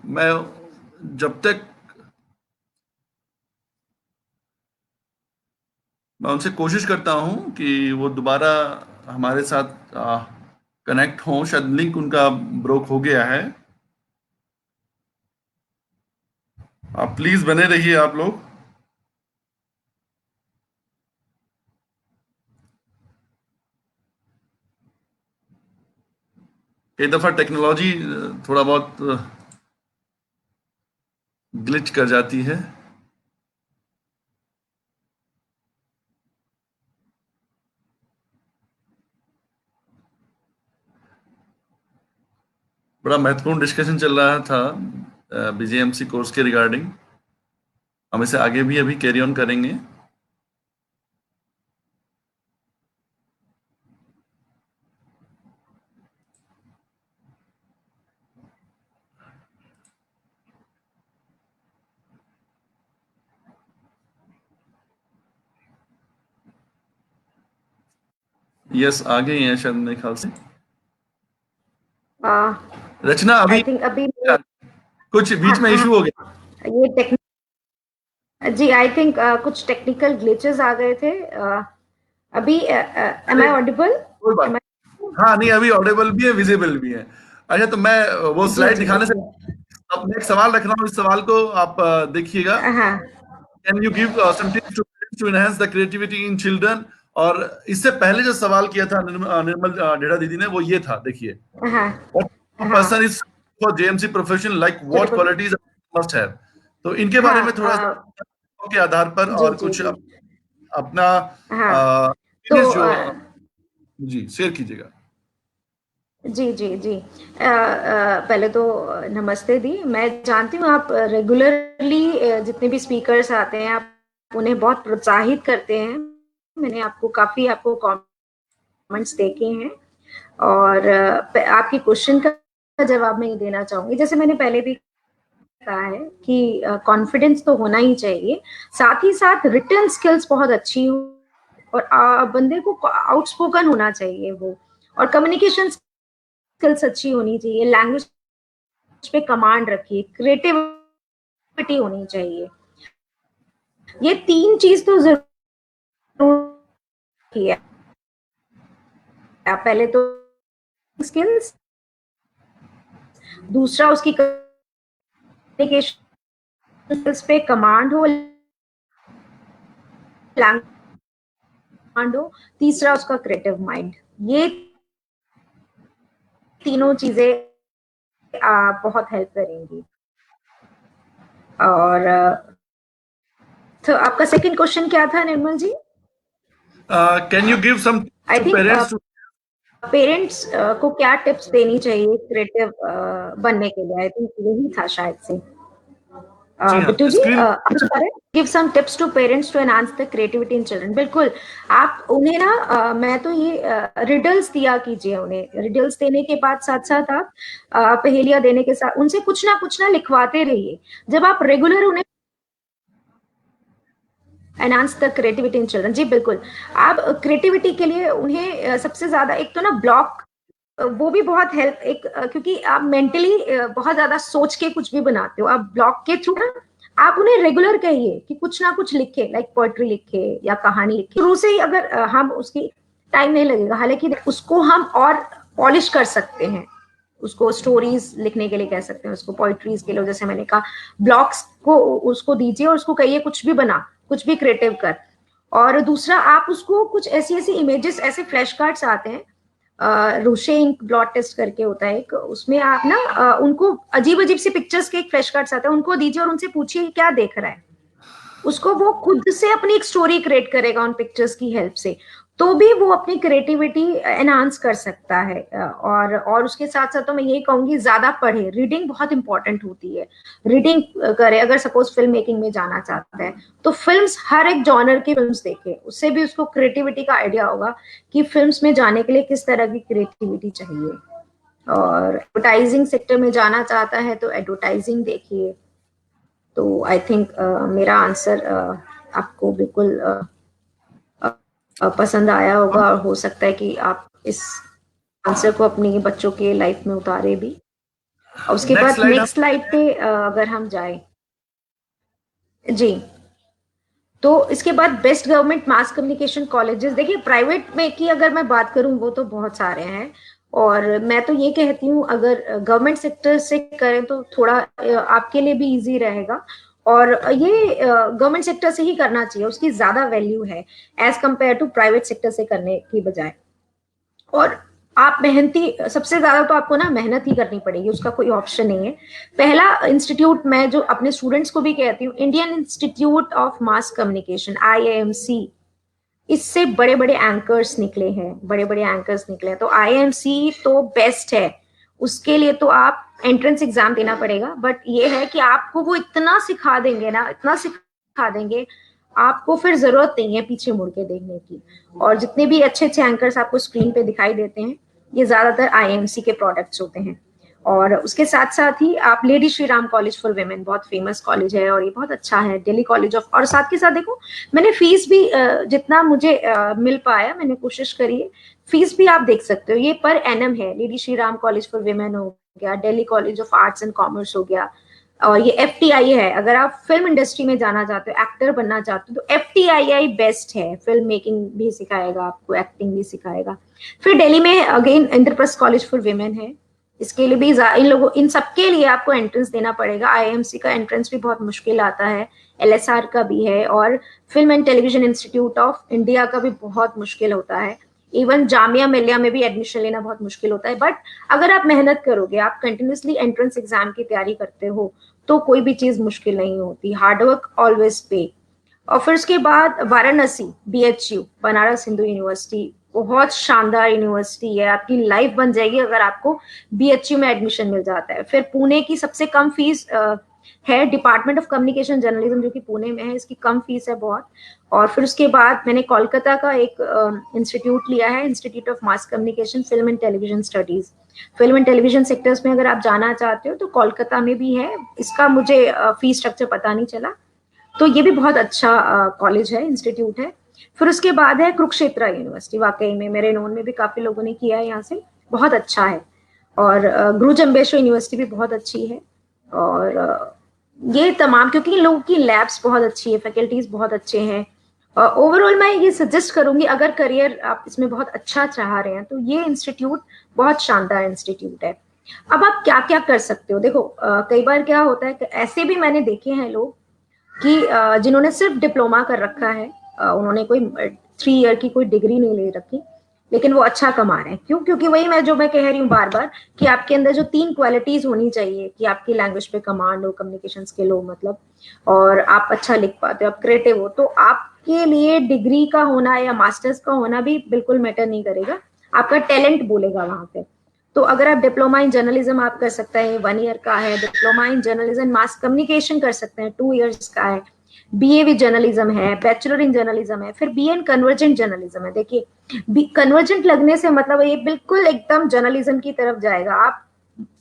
मैं जब तक मैं उनसे कोशिश करता हूं कि वो दोबारा हमारे साथ कनेक्ट हों। शायद लिंक उनका ब्रोक हो गया है। आप प्लीज बने रहिए आप लोग। कई दफा टेक्नोलॉजी थोड़ा बहुत ग्लिच कर जाती है। बड़ा महत्वपूर्ण डिस्कशन चल रहा था बीजेएमसी कोर्स के रिगार्डिंग। हम इसे आगे भी अभी कैरी ऑन करेंगे। यस, आ गए हैं शायद मेरे ख्याल से। रचना आई अभी थिंक अभी कुछ हाँ बीच में हाँ, इशू हो गया। ये जी आई थिंक कुछ टेक्निकल ग्लिचेस आ गए थे। अभी एम आई चलिए, ऑडिबल? कोई बात। एम हाँ नहीं, अभी ऑडिबल भी है, विजिबल भी है। अच्छा, तो मैं वो जी स्लाइड जी दिखाने से जी अपने एक सवाल रख रहा हूँ। इस सवाल को आप देखिएगा। हाँ can you give some tips to enhance the creativity in children. और इससे पहले जो सवाल किया था निर्मल डेढ़ा दीदी ने, वो ये था, देखिए। हाँ व्हाट हाँ person is for JMC profession, like what suitable. Qualities must have. तो इनके बारे में थोड़ा हाँ सा के आधार पर जी और जी कुछ जी अपना हाँ तो opinions जो जी शेयर कीजिएगा। जी जी जी पहले तो नमस्ते दी। मैं जानती हूँ आप रेगुलरली जितने भी स्पीकर्स आते हैं आप उन्हें बहुत प्रोत्साहित करते हैं। मैंने काफी आपको कमेंट्स देखे हैं। और आपकी क्वेश्चन का जवाब मैं ये देना चाहूंगी, जैसे मैंने पहले भी कहा है कि कॉन्फिडेंस तो होना ही चाहिए, साथ ही साथ रिटन स्किल्स बहुत अच्छी हो, और बंदे को आउटस्पोकन होना चाहिए वो, और कम्युनिकेशन स्किल्स अच्छी होनी चाहिए, लैंग्वेज पे कमांड रखिए, क्रिएटिविटी होनी चाहिए। ये तीन चीज तो जरूरी है। पहले तो स्किल्स, दूसरा उसकी कम्युनिकेशन स्किल्स पे कमांड हो, लैंग्वेज हो, तीसरा उसका क्रिएटिव माइंड। ये तीनों चीजें बहुत हेल्प करेंगी। और तो आपका सेकंड क्वेश्चन क्या था Nirmal ji? Can you give some I to think parents to. Parents को क्या टिप्स देनी चाहिए क्रिएटिव बनने के लिए? आई थिंक यही था शायद से। जी हाँ, बिट्टू जी स्क्रीन। आप बता रहे give some tips to parents to enhance the creativity in children. बिल्कुल, आप उन्हें ना मैं तो ये रिडल्स दिया कीजिए उन्हें। रिडल्स देने के बाद साथ साथ आप पहेलियां देने के साथ उनसे कुछ ना लिखवाते रहिए। जब आप रेगुलर उन्हें enhance the creativity in children, जी बिल्कुल। आप क्रिएटिविटी के लिए उन्हें सबसे ज्यादा एक तो ना ब्लॉक, वो भी बहुत हेल्प एक क्योंकि आप मेंटली बहुत ज्यादा सोच के कुछ भी बनाते हो, आप ब्लॉक के थ्रू ना आप उन्हें रेगुलर कहिए कि कुछ ना कुछ लिखे, लाइक पोएट्री लिखे या कहानी लिखे। शुरू से ही अगर हम उसकी टाइम नहीं लगेगा, हालांकि उसको हम और पॉलिश कर सकते हैं। उसको स्टोरीज लिखने के लिए कह सकते हैं, उसको पोइट्रीज के लिए, जैसे मैंने कहा ब्लॉग्स को उसको दीजिए और उसको कहिए कुछ भी बना, कुछ भी क्रिएटिव कर। और दूसरा, आप उसको कुछ ऐसी ऐसी इमेजेस, ऐसे फ्लैश कार्ड्स आते हैं, रोशे इंक ब्लॉट टेस्ट करके होता है एक, उसमें आप ना उनको अजीब अजीब सी पिक्चर्स के एक फ्लैश कार्ड्स आते हैं, उनको दीजिए और उनसे पूछिए क्या देख रहा है। उसको वो खुद से अपनी एक स्टोरी क्रिएट करेगा उन पिक्चर्स की हेल्प से, तो भी वो अपनी क्रिएटिविटी एनहांस कर सकता है। और उसके साथ साथ तो मैं यही कहूंगी, ज्यादा पढ़े, रीडिंग बहुत इंपॉर्टेंट होती है, रीडिंग करे। अगर सपोज फिल्म मेकिंग में जाना चाहता है तो फिल्म्स, हर एक जॉनर की फिल्म्स देखे, उससे भी उसको क्रिएटिविटी का आइडिया होगा कि फिल्म्स में जाने के लिए किस तरह की क्रिएटिविटी चाहिए। और एडवर्टाइजिंग सेक्टर में जाना चाहता है तो एडवर्टाइजिंग देखिए। तो आई थिंक मेरा आंसर आपको बिल्कुल पसंद आया होगा, और हो सकता है कि आप इस आंसर को अपनी बच्चों के लाइफ में उतारे भी। और उसके बाद नेक्स्ट स्लाइड पे अगर हम जाए जी, तो इसके बाद best government mass communication colleges, देखिए प्राइवेट में की अगर मैं बात करूं वो तो बहुत सारे हैं, और मैं तो ये कहती हूँ अगर गवर्नमेंट सेक्टर से करें तो थोड़ा आपके लिए भी इजी रहेगा, और ये गवर्नमेंट सेक्टर से ही करना चाहिए, उसकी ज्यादा वैल्यू है as compare to private sector से करने की बजाय। और आप मेहनती, सबसे ज्यादा तो आपको ना मेहनत ही करनी पड़ेगी, उसका कोई ऑप्शन नहीं है। पहला इंस्टीट्यूट मैं जो अपने स्टूडेंट्स को भी कहती हूँ, Indian institute of mass communication, IIMC, इससे बड़े बड़े एंकर्स निकले हैं, बड़े बड़े एंकर्स निकले हैं, तो IIMC तो बेस्ट है। उसके लिए तो आप एंट्रेंस एग्जाम देना पड़ेगा, बट ये है कि आपको वो इतना सिखा देंगे ना, इतना सिखा देंगे, आपको फिर जरूरत नहीं है पीछे मुड़ के देखने की। और जितने भी अच्छे अच्छे एंकर्स आपको स्क्रीन पे दिखाई देते हैं, ये ज्यादातर IIMC के प्रोडक्ट्स होते हैं। और उसके साथ साथ ही आप lady Shri Ram college for women, बहुत फेमस कॉलेज है और ये बहुत अच्छा है, दिल्ली कॉलेज ऑफ, और साथ के साथ देखो मैंने फीस भी जितना मुझे मिल पाया मैंने कोशिश करी है, फीस भी आप देख सकते हो, ये पर एनम है। Lady Shri Ram college for women हो गया, Delhi college of arts and commerce हो गया, और ये FTI है। अगर आप फिल्म इंडस्ट्री में जाना चाहते हो, एक्टर बनना चाहते हो, तो FTII बेस्ट है, फिल्म मेकिंग भी सिखाएगा आपको, एक्टिंग भी सिखाएगा। फिर दिल्ली में again Indraprastha college for women है, इसके लिए भी इन सबके लिए आपको एंट्रेंस देना पड़ेगा। IIMC का एंट्रेंस भी बहुत मुश्किल आता है, LSR का भी है, और film and television institute of India का भी बहुत मुश्किल होता है। इवन जामिया मिलिया में भी एडमिशन लेना बहुत मुश्किल होता है। बट अगर आप मेहनत करोगे, आप कंटिन्यूसली एंट्रेंस एग्जाम की तैयारी करते हो, तो कोई भी चीज मुश्किल नहीं होती। हार्डवर्क ऑलवेज पे। और फिर उसके बाद वाराणसी, BHU, बनारस हिंदू यूनिवर्सिटी, बहुत शानदार यूनिवर्सिटी है, आपकी लाइफ बन जाएगी अगर आपको BHU में एडमिशन मिल जाता है। फिर पुणे की सबसे कम फीस है डिपार्टमेंट ऑफ कम्युनिकेशन जर्नलिज्म, जो कि पुणे में है, इसकी कम फीस है बहुत। और फिर उसके बाद मैंने कोलकाता का एक इंस्टीट्यूट लिया है, institute of mass communication film and television studies. Film and television sectors में अगर आप जाना चाहते हो तो कोलकाता में भी है, इसका मुझे फीस स्ट्रक्चर पता नहीं चला। तो ये भी बहुत अच्छा कॉलेज है, इंस्टीट्यूट है। फिर उसके बाद है कुरुक्षेत्र यूनिवर्सिटी, वाकई में मेरे नोन में भी काफी लोगों ने किया है यहाँ से, बहुत अच्छा है। और गुरु जम्बेश्वर यूनिवर्सिटी भी बहुत अच्छी है। और ये तमाम, क्योंकि इन लोगों की लैब्स बहुत अच्छी है, फैकल्टीज बहुत अच्छे हैं। ओवरऑल मैं ये सजेस्ट करूंगी, अगर करियर आप इसमें बहुत अच्छा चाह रहे हैं तो ये इंस्टीट्यूट बहुत शानदार इंस्टीट्यूट है। अब आप क्या क्या कर सकते हो, देखो कई बार क्या होता है कि ऐसे भी मैंने देखे हैं लोग कि जिन्होंने सिर्फ डिप्लोमा कर रखा है, उन्होंने कोई 3 ईयर की कोई डिग्री नहीं ले रखी, लेकिन वो अच्छा कमा रहे हैं। क्यों? क्योंकि वही मैं कह रही हूँ बार बार कि आपके अंदर जो 3 क्वालिटीज होनी चाहिए, कि आपकी लैंग्वेज पे कमांड हो, कम्युनिकेशन स्किल हो मतलब, और आप अच्छा लिख पाते हो, आप क्रिएटिव हो, तो आपके लिए डिग्री का होना या मास्टर्स का होना भी बिल्कुल मैटर नहीं करेगा, आपका टैलेंट बोलेगा वहां पे। तो अगर आप डिप्लोमा इन जर्नलिज्म आप कर सकते हैं, 1 ईयर का है, diploma in journalism mass communication कर सकते हैं, 2 इयर्स का है, BA विद जर्नलिज्म है, बैचलर इन जर्नलिज्म है, फिर BA इन कन्वर्जेंट जर्नलिज्म है। देखिए कन्वर्जेंट लगने से मतलब ये बिल्कुल एकदम जर्नलिज्म की तरफ जाएगा, आप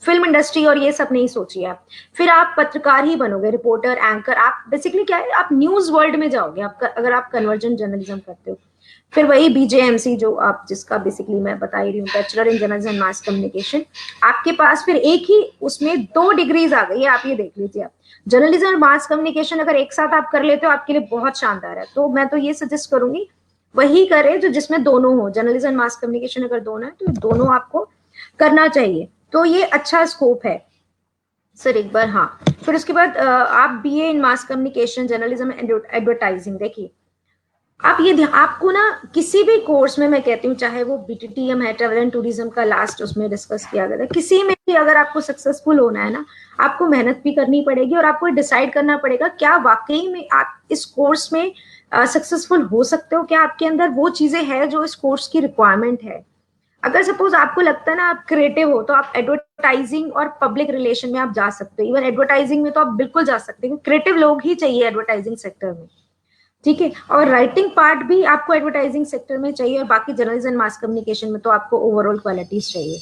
फिल्म इंडस्ट्री और ये सब नहीं सोचिए आप, फिर आप पत्रकार ही बनोगे, रिपोर्टर, एंकर, आप बेसिकली क्या है, आप न्यूज वर्ल्ड में जाओगे आप, अगर आप कन्वर्जेंट जर्नलिज्म करते हो। फिर वही BJMC जो आप, जिसका बेसिकली मैं बता ही रही हूँ, bachelor in journalism mass communication, आपके पास फिर एक ही उसमें 2 डिग्रीज आ गई है, आप ये देख लीजिए। आप जर्नलिज्म और मास कम्युनिकेशन अगर एक साथ आप कर लेते हो, आपके लिए बहुत शानदार है। तो मैं तो ये सजेस्ट करूंगी वही करें जो जिसमें दोनों हो, जर्नलिज्म मास कम्युनिकेशन अगर दोनों है तो दोनों आपको करना चाहिए। तो ये अच्छा स्कोप है सर एक बार। हाँ, फिर उसके बाद आप BA in mass communication journalism and advertising, देखिए आप ये आपको ना किसी भी कोर्स में, मैं कहती हूँ चाहे वो बीटीटीएम है, ट्रेवल एंड टूरिज्म का लास्ट उसमें डिस्कस किया गया था, किसी में भी अगर आपको सक्सेसफुल होना है ना, आपको मेहनत भी करनी पड़ेगी और आपको डिसाइड करना पड़ेगा क्या वाकई में आप इस कोर्स में सक्सेसफुल हो सकते हो, क्या आपके अंदर वो चीजें हैं जो इस कोर्स की रिक्वायरमेंट है। अगर सपोज आपको लगता है ना आप क्रिएटिव हो, तो आप एडवर्टाइजिंग और पब्लिक रिलेशन में आप जा सकते हो। इवन एडवर्टाइजिंग में तो आप बिल्कुल जा सकते हो, क्रिएटिव लोग ही चाहिए एडवर्टाइजिंग सेक्टर में, ठीक है। और राइटिंग पार्ट भी आपको एडवर्टाइजिंग सेक्टर में चाहिए, और बाकी जर्नलिज्म एंड मास कम्युनिकेशन में तो आपको ओवरऑल क्वालिटीज चाहिए।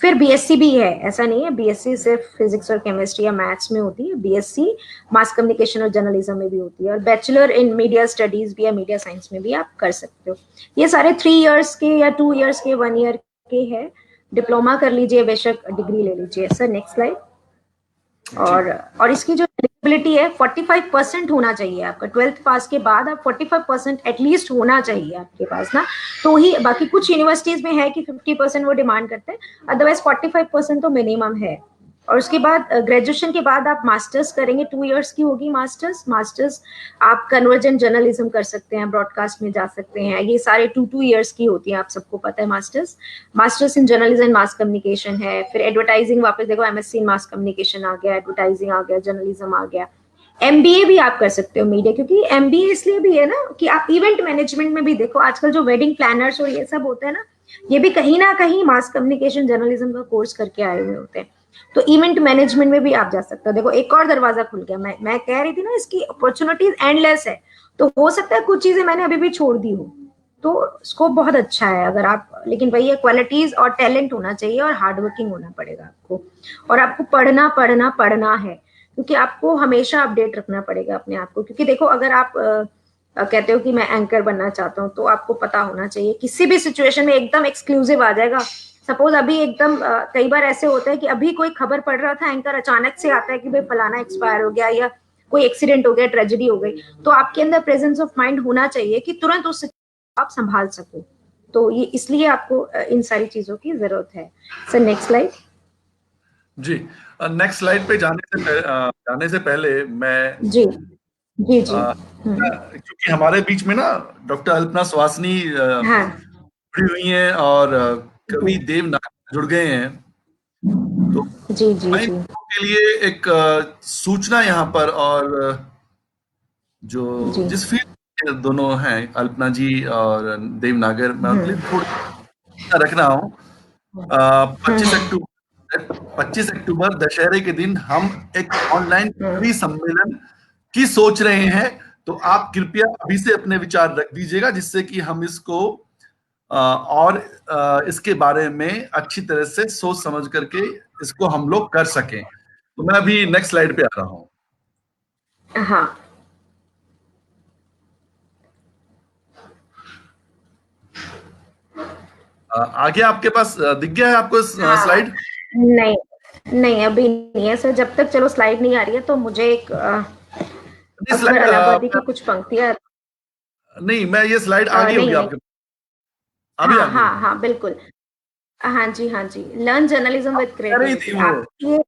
फिर बीएससी भी है, ऐसा नहीं है बीएससी सिर्फ फिजिक्स और केमिस्ट्री या मैथ्स में होती है, बीएससी मास कम्युनिकेशन और जर्नलिज्म में भी होती है, और बैचलर इन मीडिया स्टडीज भी या मीडिया साइंस में भी आप कर सकते हो। ये सारे 3 इयर्स के या 2 इयर्स के 1 ईयर के है। डिप्लोमा कर लीजिए, बेशक डिग्री ले लीजिए। Sir next slide. और इसकी जो एलिजिबिलिटी है 45% होना चाहिए आपका, 12th पास के बाद आप 45% एटलीस्ट होना चाहिए आपके पास ना, तो ही। बाकी कुछ यूनिवर्सिटीज में है कि 50% वो डिमांड करते हैं, अदरवाइज 45% तो मिनिमम है। और उसके बाद ग्रेजुएशन के बाद आप मास्टर्स करेंगे, 2 इयर्स की होगी मास्टर्स आप कन्वर्जेंट जर्नलिज्म कर सकते हैं, ब्रॉडकास्ट में जा सकते हैं, ये सारे 2 इयर्स की होती है, आप सबको पता है। Masters in journalism and mass communication है। फिर एडवर्टाइजिंग, वापस देखो एमएससी इन मास कम्युनिकेशन आ गया, एडवर्टाइजिंग आ गया, जर्नलिज्म आ गया। एमबीए भी आप कर सकते हो मीडिया, क्योंकि एमबीए इसलिए भी है ना कि आप इवेंट मैनेजमेंट में भी देखो, आजकल जो वेडिंग प्लानर्स और ये सब होते हैं ना, ये भी कहीं ना कहीं मास कम्युनिकेशन जर्नलिज्म का कोर्स करके आए हुए होते हैं। तो इवेंट मैनेजमेंट में भी आप जा सकते हो। देखो एक और दरवाजा खुल गया। मैं कह रही थी ना इसकी अपॉर्चुनिटीज एंडलेस है, तो हो सकता है कुछ चीजें मैंने अभी भी छोड़ दी हो, तो स्कोप बहुत अच्छा है अगर आप, लेकिन भैया क्वालिटीज और टैलेंट होना चाहिए और हार्ड वर्किंग होना पड़ेगा आपको, और आपको पढ़ना पढ़ना पढ़ना है, क्योंकि आपको हमेशा अपडेट रखना पड़ेगा अपने आप को। क्योंकि देखो अगर आप कहते हो कि मैं एंकर बनना चाहता हूँ, तो आपको पता होना चाहिए किसी भी सिचुएशन में एकदम एक्सक्लूसिव आ जाएगा। सपोज अभी एकदम कई बार ऐसे होता है कि अभी कोई खबर पढ़ रहा था, एंकर अचानक से आता है कि भाई फलाना एक्सपायर हो गया या कोई एक्सीडेंट हो गया, ट्रेजेडी हो गई, तो आपके अंदर प्रेजेंस ऑफ माइंड होना चाहिए कि तुरंत उस आप संभाल सको। तो ये इसलिए आपको इन सारी चीजों की जरूरत है। Sir next slide. जी, नेक्स्ट स्लाइड पे जाने से पहले मैं जी जी जी। क्योंकि हमारे बीच में ना डॉक्टर अल्पना सुहासनी हाँ जुड़ी हुई हैं और कवि देवनागरी जुड़ गए हैं, तो जी जी मैं इन जी। लोगों के लिए एक सूचना यहाँ पर, और जो जी जिस फील्ड के दोनों हैं, अल्पना जी और देवनागर, मैं उनके लिए थोड़ा रख रहा हूँ। 25 अक्टूबर दशहरे के दिन हम एक ऑनलाइन कवि सम्मेलन की सोच रहे हैं, तो आप कृपया अभी से अपने विचार रख दीजिएगा, जिससे कि हम इसको और इसके बारे में अच्छी तरह से सोच समझ करके इसको हम लोग कर सकें। तो मैं अभी नेक्स्ट स्लाइड पे आ रहा हूँ। हाँ आगे आपके पास दिख गया है आपको हाँ। स्लाइड? नहीं नहीं अभी नहीं है सर, जब तक चलो स्लाइड नहीं आ रही है तो मुझे एक अकबर स्लाइड इलाहाबादी की कुछ पंक्तियां। नहीं, मैं ये स्लाइड आगे नहीं होगी नहीं। आपके, अभी हाँ आगे हाँ होगी। हाँ बिल्कुल। हाँ जी हाँ जी। लर्न जर्नलिज्म विद कह रही क्रिएटिविटी। थी वो। आप ये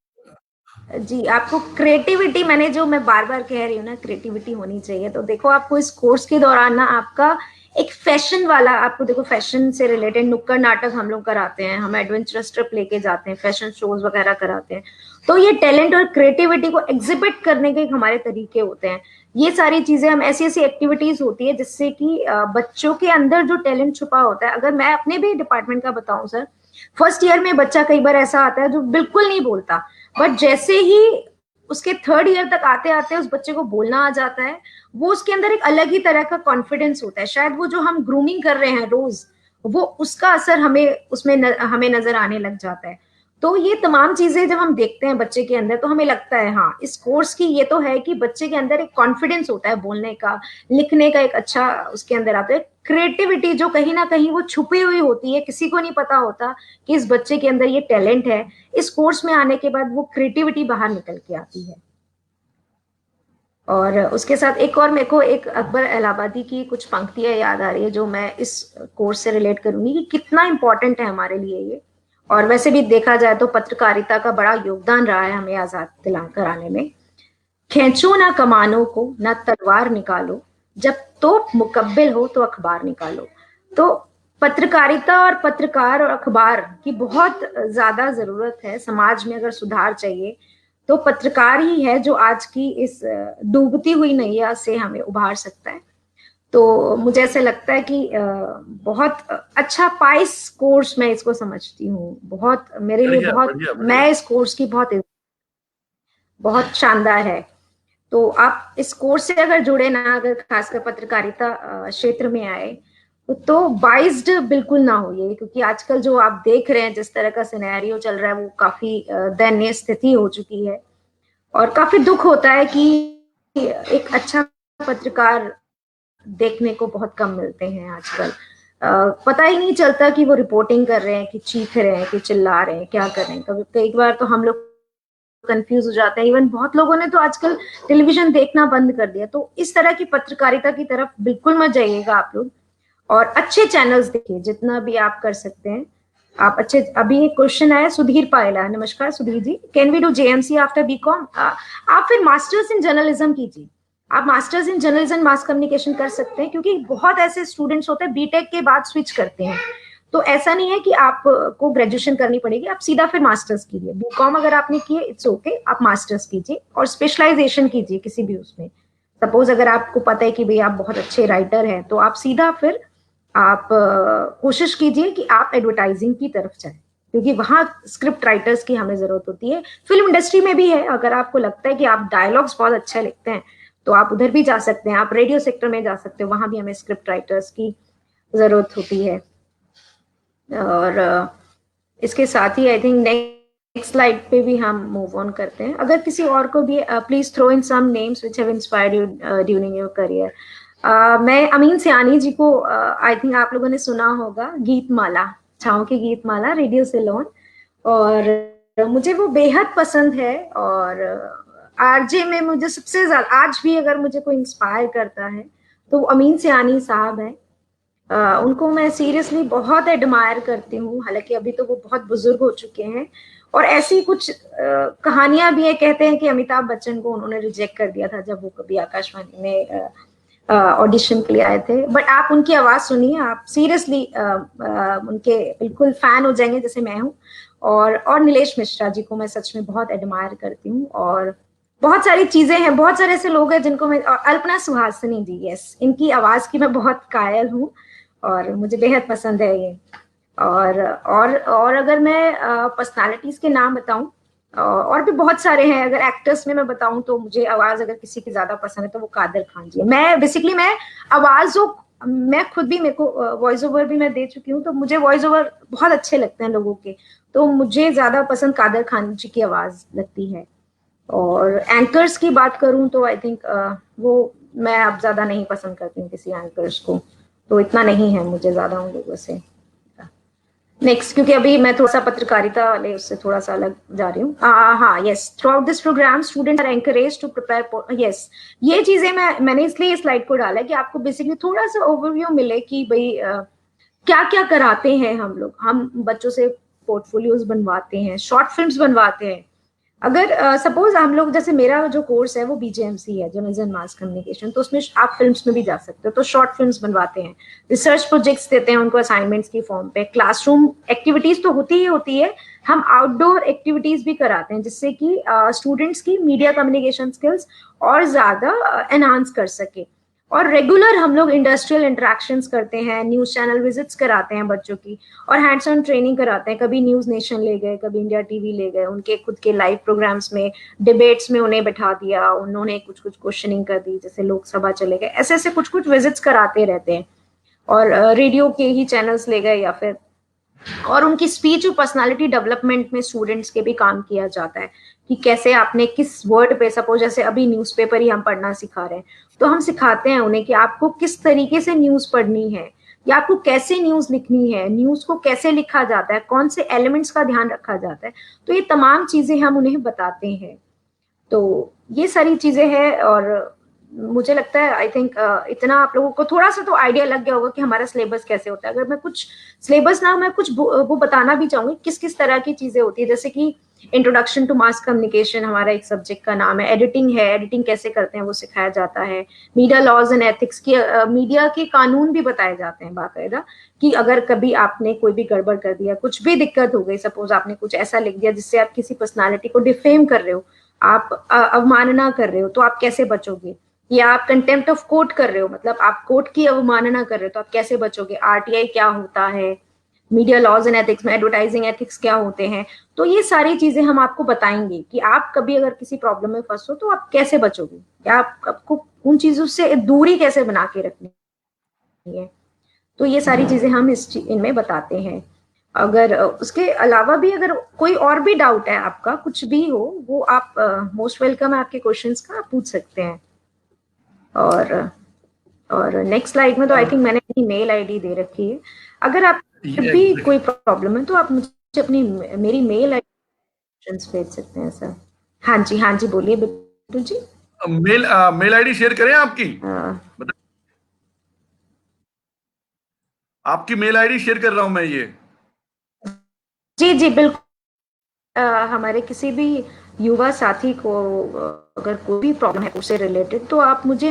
जी, आपको क्रिएटिविटी, मैंने जो मैं बार बार कह रही हूँ ना, क्रिएटिविटी होनी चाहिए। तो देखो आपको इस कोर्स के दौरान ना आपका एक फैशन वाला, आपको देखो फैशन से रिलेटेड नुक्कड़ नाटक हम लोग कराते हैं, हम एडवेंचरस ट्रिप लेके जाते हैं, फैशन शोज वगैरह कराते हैं। तो ये टैलेंट और क्रिएटिविटी को एग्जिबिट करने के हमारे तरीके होते हैं। ये सारी चीजें हम ऐसी ऐसी एक्टिविटीज होती है जिससे कि बच्चों के अंदर जो टैलेंट छुपा होता है। अगर मैं अपने भी डिपार्टमेंट का बताऊं सर, फर्स्ट ईयर में बच्चा कई बार ऐसा आता है जो बिल्कुल नहीं बोलता, बट जैसे ही उसके 3rd ईयर तक आते आते उस बच्चे को बोलना आ जाता है, वो उसके अंदर एक अलग ही तरह का कॉन्फिडेंस होता है। शायद वो जो हम ग्रूमिंग कर रहे हैं रोज, वो उसका असर हमें नजर आने लग जाता है। तो ये तमाम चीजें जब हम देखते हैं बच्चे के अंदर, तो हमें लगता है हाँ इस कोर्स की ये तो है कि बच्चे के अंदर एक कॉन्फिडेंस होता है, बोलने का, लिखने का एक अच्छा उसके अंदर आता है। क्रिएटिविटी जो कहीं ना कहीं वो छुपी हुई होती है, किसी को नहीं पता होता कि इस बच्चे के अंदर ये टैलेंट है। इस कोर्स में आने के बाद वो क्रिएटिविटी बाहर निकल के आती है। और उसके साथ एक और मेरे को एक अकबर इलाहाबादी की कुछ पंक्तियां याद आ रही है, जो मैं इस कोर्स से रिलेट करूंगी कि कितना इंपॉर्टेंट है हमारे लिए ये। और वैसे भी देखा जाए तो पत्रकारिता का बड़ा योगदान रहा है हमें आजाद दिला कराने में। खींचो ना कमानों को, ना तलवार निकालो, जब तोप मुकब्बिल हो तो अखबार निकालो। तो पत्रकारिता और पत्रकार और अखबार की बहुत ज्यादा जरूरत है समाज में। अगर सुधार चाहिए तो पत्रकार ही है जो आज की इस डूबती हुई नैया से हमें उभार सकता है। तो मुझे ऐसा लगता है कि बहुत अच्छा पाइस कोर्स मैं इसको समझती हूँ, बहुत मेरे लिए बढ़िया बहुत, बढ़िया बढ़िया। मैं इस कोर्स की बहुत बहुत शानदार है। तो आप इस कोर्स से अगर जुड़े ना, अगर खासकर पत्रकारिता क्षेत्र में आए तो बाइज्ड बिल्कुल ना होइए, क्योंकि आजकल जो आप देख रहे हैं जिस तरह का सिनेरियो चल रहा है वो काफी दयनीय स्थिति हो चुकी है। और काफी दुख होता है कि एक अच्छा पत्रकार देखने को बहुत कम मिलते हैं आजकल। पता ही नहीं चलता कि वो रिपोर्टिंग कर रहे हैं, कि चीख रहे हैं, कि चिल्ला रहे हैं, क्या कर रहे हैं। कभी कई बार तो हम लोग कंफ्यूज हो जाते हैं। इवन बहुत लोगों ने तो आजकल टेलीविजन देखना बंद कर दिया। तो इस तरह की पत्रकारिता की तरफ बिल्कुल मत जाइएगा आप लोग, और अच्छे चैनल्स देखिए जितना भी आप कर सकते हैं। आप अच्छे, अभी एक क्वेश्चन आया सुधीर पायला, नमस्कार Sudhir ji, can we do JMC after BCom? आप फिर मास्टर्स इन जर्नलिज्म कीजिए। आप masters in journalism mass communication कर सकते हैं, क्योंकि बहुत ऐसे स्टूडेंट्स होते हैं बीटेक के बाद स्विच करते हैं। तो ऐसा नहीं है कि आपको ग्रेजुएशन करनी पड़ेगी, आप सीधा फिर मास्टर्स कीजिए। बीकॉम अगर आपने किए इट्स ओके, आप मास्टर्स कीजिए और स्पेशलाइजेशन कीजिए किसी भी उसमें। सपोज अगर आपको पता है कि भाई आप बहुत अच्छे राइटर हैं, तो आप सीधा फिर आप कोशिश कीजिए कि आप एडवर्टाइजिंग की तरफ जाए, क्योंकि वहां स्क्रिप्ट राइटर्स की हमें जरूरत होती है। फिल्म इंडस्ट्री में भी है, अगर आपको लगता है कि आप डायलॉग्स बहुत अच्छे लिखते हैं तो आप उधर भी जा सकते हैं। आप रेडियो सेक्टर में जा सकते हैं, वहां भी हमें स्क्रिप्ट राइटर्स की जरूरत होती है। और इसके साथ ही आई थिंक नेक्स्ट स्लाइड पे भी हम मूव ऑन करते हैं। अगर किसी और को भी please throw in some names which have inspired you during your career. मैं अमीन सियानी जी को आई थिंक आप लोगों ने सुना होगा, गीत माला, छाओं की गीत माला, रेडियो सिलोन, और मुझे वो बेहद पसंद है। और आरजे में मुझे सबसे ज्यादा आज भी अगर मुझे कोई इंस्पायर करता है तो वो अमीन सियानी साहब है। उनको मैं सीरियसली बहुत एडमायर करती हूँ, हालांकि अभी तो वो बहुत बुजुर्ग हो चुके हैं। और ऐसी कुछ कहानियां भी है, कहते हैं कि अमिताभ बच्चन को उन्होंने रिजेक्ट कर दिया था जब वो कभी आकाशवाणी में ऑडिशन के लिए आए थे। बट आप उनकी आवाज सुनिए, आप सीरियसली उनके बिल्कुल फैन हो जाएंगे जैसे मैं हूँ। और नीलेश मिश्रा जी को मैं सच में बहुत एडमायर करती हूँ। और बहुत सारी चीजें हैं, बहुत सारे ऐसे लोग हैं जिनको मैं, अल्पना सुहासिनी जी, यस, इनकी आवाज की मैं बहुत कायल हूँ और मुझे बेहद पसंद है ये। और अगर मैं पर्सनालिटीज के नाम बताऊं, और भी बहुत सारे हैं। अगर एक्टर्स में मैं बताऊं तो मुझे आवाज अगर किसी की ज्यादा पसंद है तो वो कादर खान जी है। मैं बेसिकली मैं आवाजों, मैं खुद भी, मेरे को वॉइस ओवर भी मैं दे चुकी हूँ, तो मुझे वॉइस ओवर बहुत अच्छे लगते हैं लोगों के। तो मुझे ज्यादा पसंद कादर खान जी की आवाज लगती है। और एंकर्स की बात करूं तो आई थिंक वो मैं अब ज्यादा नहीं पसंद करती हूँ किसी एंकर्स को, तो इतना नहीं है मुझे ज्यादा उन लोगों से। नेक्स्ट, क्योंकि अभी मैं थोड़ा सा पत्रकारिता वाले उससे थोड़ा सा अलग जा रही हूँ। हाँ, yes, throughout this programme students are encouraged to prepare, yes, ये चीजें मैंने इसलिए इस स्लाइड को डाला है कि आपको बेसिकली थोड़ा सा ओवरव्यू मिले कि भाई क्या क्या कराते हैं हम लोग। हम बच्चों से पोर्टफोलियोज बनवाते हैं, शॉर्ट फिल्म्स बनवाते हैं। अगर सपोज हम लोग, जैसे मेरा जो कोर्स है वो बीजेएमसी है, जर्नलिज्म मास कम्युनिकेशन, तो उसमें आप फिल्म्स में भी जा सकते हो। तो शॉर्ट फिल्म्स बनवाते हैं, रिसर्च प्रोजेक्ट्स देते हैं उनको असाइनमेंट्स की फॉर्म पे, क्लासरूम एक्टिविटीज तो होती ही होती है, हम आउटडोर एक्टिविटीज भी कराते हैं जिससे कि स्टूडेंट्स की मीडिया कम्युनिकेशन स्किल्स और ज्यादा एनहांस कर सके। और रेगुलर हम लोग इंडस्ट्रियल इंटरेक्शंस करते हैं, न्यूज चैनल विजिट्स कराते हैं बच्चों की, और हैंड्स ऑन ट्रेनिंग कराते हैं। कभी न्यूज नेशन ले गए, कभी इंडिया टीवी ले गए, उनके खुद के लाइव प्रोग्राम्स में, डिबेट्स में उन्हें बैठा दिया, उन्होंने कुछ कुछ क्वेश्चनिंग कर दी, जैसे लोकसभा चले गए, ऐसे ऐसे कुछ कुछ विजिट्स कराते रहते हैं। और रेडियो के ही चैनल्स ले गए, या फिर और उनकी स्पीच और पर्सनालिटी डेवलपमेंट में स्टूडेंट्स के भी काम किया जाता है कि कैसे आपने किस वर्ड पे, सपोज जैसे अभी न्यूज़पेपर ही हम पढ़ना सिखा रहे हैं, तो हम सिखाते हैं उन्हें कि आपको किस तरीके से न्यूज पढ़नी है, या आपको कैसे न्यूज लिखनी है, न्यूज को कैसे लिखा जाता है, कौन से एलिमेंट्स का ध्यान रखा जाता है। तो ये तमाम चीजें हम उन्हें बताते हैं। तो ये सारी चीजें हैं। और मुझे लगता है आई थिंक इतना आप लोगों को थोड़ा सा तो आइडिया लग गया होगा कि हमारा सिलेबस कैसे होता है। अगर मैं कुछ सिलेबस ना, मैं कुछ वो बताना भी चाहूंगी किस किस तरह की चीजें होती है। जैसे कि इंट्रोडक्शन टू मास कम्युनिकेशन हमारा एक सब्जेक्ट का नाम है। एडिटिंग है, एडिटिंग कैसे करते हैं वो सिखाया जाता है। मीडिया लॉज एंड एथिक्स की, मीडिया के कानून भी बताए जाते हैं बाकायदा, कि अगर कभी आपने कोई भी गड़बड़ कर दिया, कुछ भी दिक्कत हो गई, सपोज आपने कुछ ऐसा लिख दिया जिससे आप किसी पर्सनालिटी को डिफेम कर रहे हो, आप अवमानना कर रहे हो, तो आप कैसे बचोगे। या आप कंटेम्प्ट ऑफ कोर्ट कर रहे हो, मतलब आप कोर्ट की अवमानना कर रहे हो, तो आप कैसे बचोगे। आरटीआई क्या होता है, मीडिया लॉज एंड एथिक्स में एडवर्टाइजिंग एथिक्स क्या होते हैं। तो ये सारी चीजें हम आपको बताएंगे कि आप कभी अगर किसी प्रॉब्लम में फंसो तो आप कैसे बचोगे, या आपको उन चीजों से दूरी कैसे बना के रखनी है। तो ये सारी चीजें हम इनमें बताते हैं। अगर उसके अलावा भी अगर कोई और भी डाउट है आपका, कुछ भी हो, वो आप मोस्ट वेलकम है, आपके क्वेश्चंस का आप पूछ सकते हैं। और नेक्स्ट स्लाइड में तो आई थिंक मैंने अपनी मेल आईडी दे रखी है। अगर आप भी कोई प्रॉब्लम है तो आप मुझे अपनी मेरी मेल आईडी भेज सकते हैं सर। हाँ जी बोलिए बिट्टू जी। मेल आईडी शेयर करें आपकी? आपकी मेल आईडी शेयर कर रहा हूं मैं ये। जी बिल्कुल। हमारे किसी भी युवा साथी को अगर कोई भी प्रॉब्लम है उससे रिलेटेड, तो आप मुझे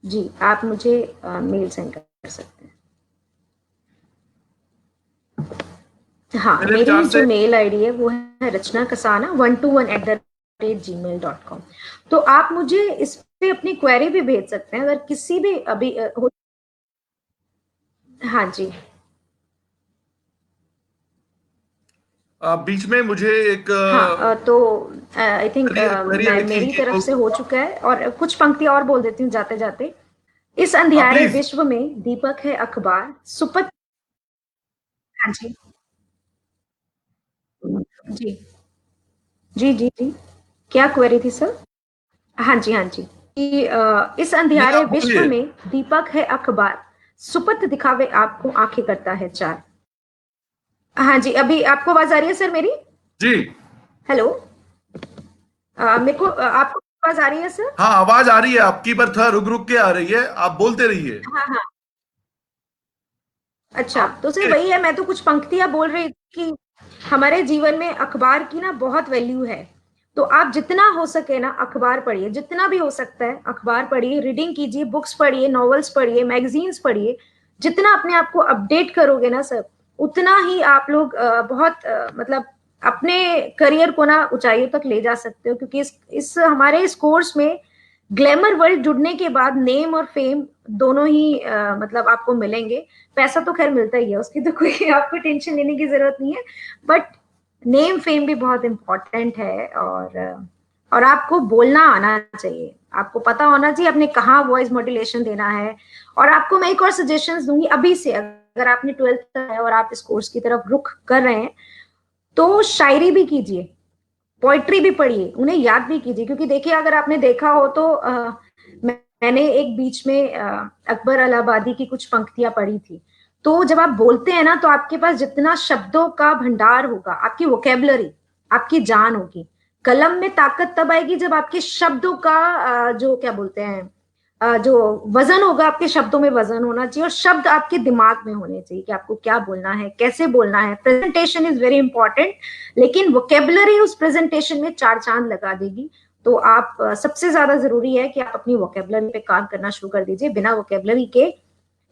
मेल सेंड कर सकते हैं। हाँ, मेरी जो मेल आईडी है वो है रचना कसाना 121@gmail.com। तो आप मुझे इस पे अपनी क्वेरी भी भेज सकते हैं, अगर किसी भी अभी हाँ जी। बीच में मुझे एक तो आई थिंक क्वेरी आई थी मेरी कि तरफ से हो चुका है, और कुछ पंक्ति और बोल देती हूँ जाते जाते। इस अंधियारे विश्व में दीपक है अखबार सुपथ। हाँ जी जी जी, क्या क्वेरी थी सर? हाँ जी कि इस अंधियारे विश्व में दीपक है अखबार सुपथ दिखावे आपको आंखें करता है चार। हाँ जी, अभी आपको आवाज आ रही है सर मेरी? जी। हेलो, मेरे को आपको आवाज आ रही है सर? हाँ, आवाज आ रही है आपकी, पर थोड़ा रुक रुक के आ रही है, आप बोलते रहिए। हाँ। अच्छा, तो सर वही है, मैं तो कुछ पंक्तियां बोल रही थी कि हमारे जीवन में अखबार की ना बहुत वैल्यू है। तो आप जितना हो सके ना अखबार पढ़िए, जितना भी हो सकता है अखबार पढ़िए, रीडिंग कीजिए, बुक्स पढ़िए, नॉवेल्स पढ़िए, मैगजीन्स पढ़िए। जितना अपने आप को अपडेट करोगे ना सर, उतना ही आप लोग बहुत मतलब अपने करियर को ना ऊंचाइयों तक ले जा सकते हो। क्योंकि इस हमारे इस कोर्स में ग्लैमर वर्ल्ड जुड़ने के बाद नेम और फेम दोनों ही मतलब आपको मिलेंगे। पैसा तो खैर मिलता ही है, उसकी तो कोई आपको टेंशन लेने की जरूरत नहीं है, बट नेम फेम भी बहुत इंपॉर्टेंट है। और आपको बोलना आना चाहिए, आपको पता होना चाहिए आपने कहाँ वॉइस मॉड्यूलेशन देना है। और आपको मैं एक और सजेशन दूंगी अभी से, अगर आपने 12th है और आप इस कोर्स की तरफ रुख कर रहे हैं, तो शायरी भी कीजिए, पोइट्री भी पढ़िए, उन्हें याद भी कीजिए। क्योंकि देखिए, अगर आपने देखा हो तो मैंने एक बीच में अकबर अलाहाबादी की कुछ पंक्तियां पढ़ी थी। तो जब आप बोलते हैं ना, तो आपके पास जितना शब्दों का भंडार होगा, आपकी वोकेबलरी, आपकी जान होगी। कलम में ताकत तब आएगी जब आपके शब्दों का जो क्या बोलते हैं, जो वजन होगा, आपके शब्दों में वजन होना चाहिए, और शब्द आपके दिमाग में होने चाहिए कि आपको क्या बोलना है, कैसे बोलना है। प्रेजेंटेशन इज वेरी इंपॉर्टेंट, लेकिन वोकेबलरी उस प्रेजेंटेशन में चार चांद लगा देगी। तो आप सबसे ज्यादा जरूरी है कि आप अपनी वोकेबलरी पे काम करना शुरू कर दीजिए। बिना वोकेबलरी के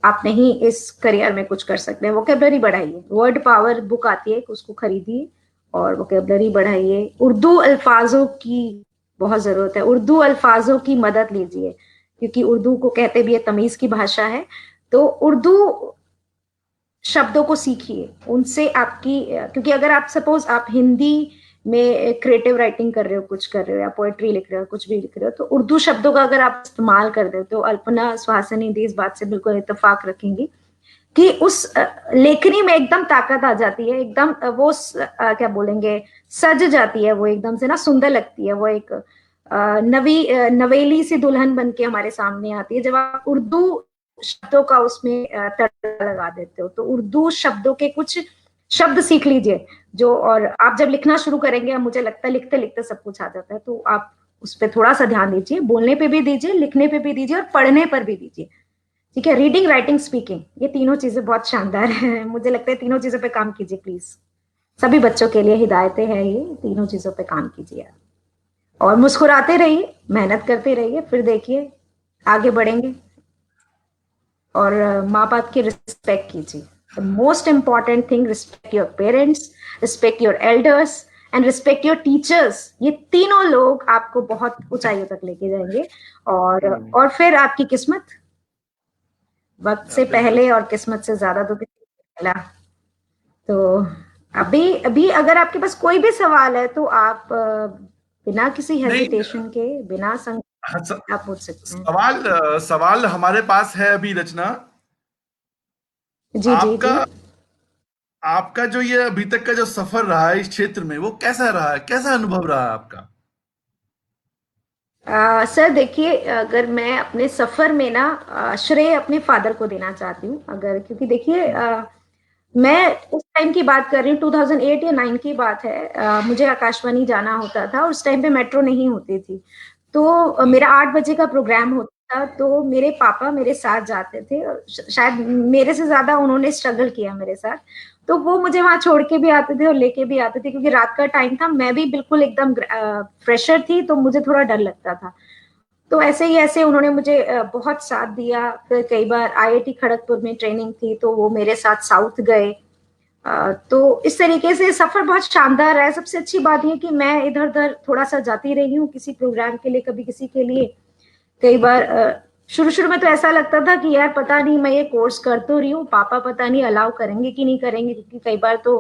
आप नहीं इस करियर में कुछ कर सकते हैं। वोकेबलरी बढ़ाइए, वर्ड पावर बुक आती है, उसको खरीदिए और वोकेबलरी बढ़ाइए। उर्दू अल्फाजों की बहुत जरूरत है, उर्दू अल्फाजों की मदद लीजिए, क्योंकि उर्दू को कहते भी है तमीज की भाषा है। तो उर्दू शब्दों को सीखिए, उनसे आपकी, क्योंकि अगर आप सपोज आप हिंदी में क्रिएटिव राइटिंग कर रहे हो, कुछ कर रहे हो, या पोएट्री लिख रहे हो, कुछ भी लिख रहे हो, तो उर्दू शब्दों का अगर आप इस्तेमाल कर देते हो, अल्पना सुहासिनी इस बात से बिल्कुल इत्तेफाक रखेंगी कि उस लेखनी में एकदम ताकत आ जाती है, एकदम वो क्या बोलेंगे, सज जाती है वो, एकदम से ना सुंदर लगती है वो। एक नवेली सी दुल्हन बन के हमारे सामने आती है जब आप उर्दू शब्दों का उसमें तड़का लगा देते हो। तो उर्दू शब्दों के कुछ शब्द सीख लीजिए जो, और आप जब लिखना शुरू करेंगे, मुझे लगता है लिखते लिखते सब कुछ आ जाता है। तो आप उस पर थोड़ा सा ध्यान दीजिए, बोलने पे भी दीजिए, लिखने पे भी दीजिए और पढ़ने पर भी दीजिए। ठीक है, रीडिंग, राइटिंग, स्पीकिंग, ये तीनों चीजें बहुत शानदार है। मुझे लगता है तीनों चीजों पे काम कीजिए प्लीज। सभी बच्चों के लिए हिदायतें हैं ये, तीनों चीजों पे काम कीजिए और मुस्कुराते रहिए, मेहनत करते रहिए, फिर देखिए आगे बढ़ेंगे। और माँ बाप की रिस्पेक्ट कीजिए। The most important thing, respect your parents, respect your elders and respect your teachers. ये तीनों लोग आपको बहुत ऊंचाइयों तक लेके जाएंगे। और फिर आपकी किस्मत, वक्त से बिल्कुल। पहले और किस्मत से ज्यादा तो किसी को मिला। तो अभी अभी अगर आपके पास कोई भी सवाल है तो आप बिना किसी नहीं, हेजिटेशन के, बिना हाँ, आप पूछ सकते हैं। सवाल सवाल हमारे पास है अभी रचना। जी जी आपका जी। आपका जो ये अभी तक का जो सफर रहा है इस क्षेत्र में, वो कैसा रहा है, कैसा अनुभव रहा है आपका? सर देखिए, अगर मैं अपने सफर में ना श्रेय अपने फादर को देना चाहती हूँ, अगर, क्योंकि देखिए मैं उस टाइम की बात कर रही हूँ, 2008 या 9 की बात है। मुझे आकाशवाणी जाना होता था, उस टाइम पे मेट्रो नहीं होती थी। तो मेरा 8 बजे का प्रोग्राम होता था, तो मेरे पापा मेरे साथ जाते थे और शायद मेरे से ज्यादा उन्होंने स्ट्रगल किया मेरे साथ। तो वो मुझे वहां छोड़ के भी आते थे और लेके भी आते थे, क्योंकि रात का टाइम था, मैं भी बिल्कुल एकदम फ्रेशर थी, तो मुझे थोड़ा डर लगता था। तो ऐसे ही ऐसे उन्होंने मुझे बहुत साथ दिया। फिर कई बार आईआईटी खड़गपुर में ट्रेनिंग थी, तो वो मेरे साथ साउथ गए। तो इस तरीके से सफर बहुत शानदार है। सबसे अच्छी बात ये कि मैं इधर उधर थोड़ा सा जाती रही हूँ, किसी प्रोग्राम के लिए, कभी किसी के लिए। कई बार शुरू शुरू में तो ऐसा लगता था कि यार पता नहीं, मैं ये कोर्स कर तो रही हूँ, पापा पता नहीं अलाउ करेंगे कि नहीं करेंगे, क्योंकि कई बार तो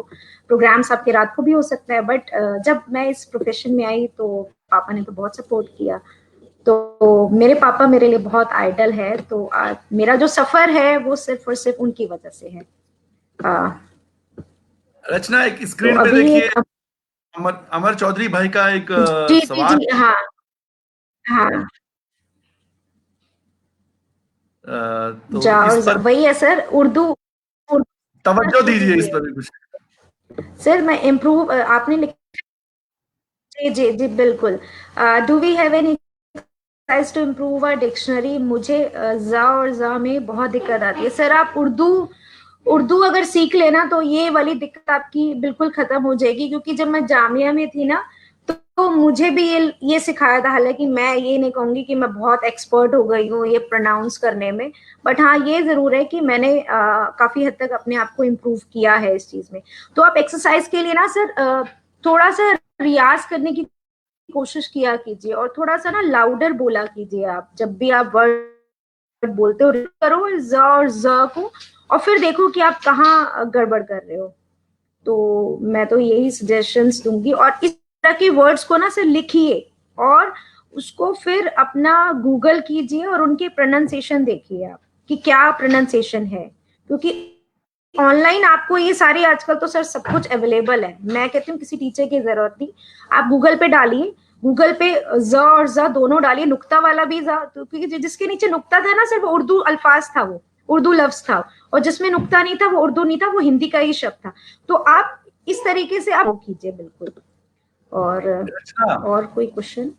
प्रोग्राम्स आपके रात को भी हो सकता है। बट जब मैं इस प्रोफेशन में आई तो पापा ने तो बहुत सपोर्ट किया। तो मेरे पापा मेरे लिए बहुत आइडल है। तो मेरा जो सफर है वो सिर्फ और सिर्फ उनकी वजह से है। आ, रचना, एक तो स्क्रीन पे अभी देखिए, एक, अमर अमर चौधरी भाई का एक जी जी सवाल। जी, हाँ हाँ। तो जाओ इस पर वही है सर, उर्दू, तवज्जो उर्दू दीजिए, इस दीजिए। पर भी कुछ। सर मैं इम्प्रूव, आपने जी जी जी बिल्कुल। Do we have any to improve our dictionary? मुझे जा और जा में बहुत दिक्कत आती है सर। आप उर्दू, उर्दू अगर सीख लेना तो ये वाली दिक्कत आपकी बिल्कुल खत्म हो जाएगी। क्योंकि जब मैं जामिया में थी ना, तो मुझे भी ये सिखाया था। हालांकि मैं ये नहीं कहूंगी कि मैं बहुत एक्सपर्ट हो गई हूँ ये प्रोनाउंस करने में, बट हाँ ये जरूर है कि मैंने काफी हद तक अपने आप को इम्प्रूव किया है इस चीज में। तो आप एक्सरसाइज के लिए ना सर थोड़ा सा रियाज करने की कोशिश किया कीजिए, और थोड़ा सा ना लाउडर बोला कीजिए। आप जब भी आप वर्ड बोलते हो, करो ज और ज को, और फिर देखो कि आप कहाँ गड़बड़ कर रहे हो। तो मैं तो यही सजेशंस दूंगी। और इस तरह के वर्ड्स को ना सिर्फ लिखिए, और उसको फिर अपना गूगल कीजिए और उनके प्रोनाउंसिएशन देखिए आप कि क्या प्रोनाउंसिएशन है। क्योंकि ऑनलाइन आपको ये सारे आजकल तो सर सब कुछ अवेलेबल है। मैं कहती हूँ किसी टीचर की जरूरत नहीं, आप गूगल पे डालिए, गूगल पे ज और ज दोनों डालिए, नुक्ता वाला भी ज, तो क्योंकि जिसके नीचे नुक्ता था ना सिर्फ उर्दू अल्फाज था, वो उर्दू लफ्ज था। और जिसमें नुक्ता नहीं था वो उर्दू नहीं था, वो हिंदी का ही शब्द था। तो आप इस तरीके से आप कीजिए बिल्कुल। रचना, और कोई क्वेश्चन?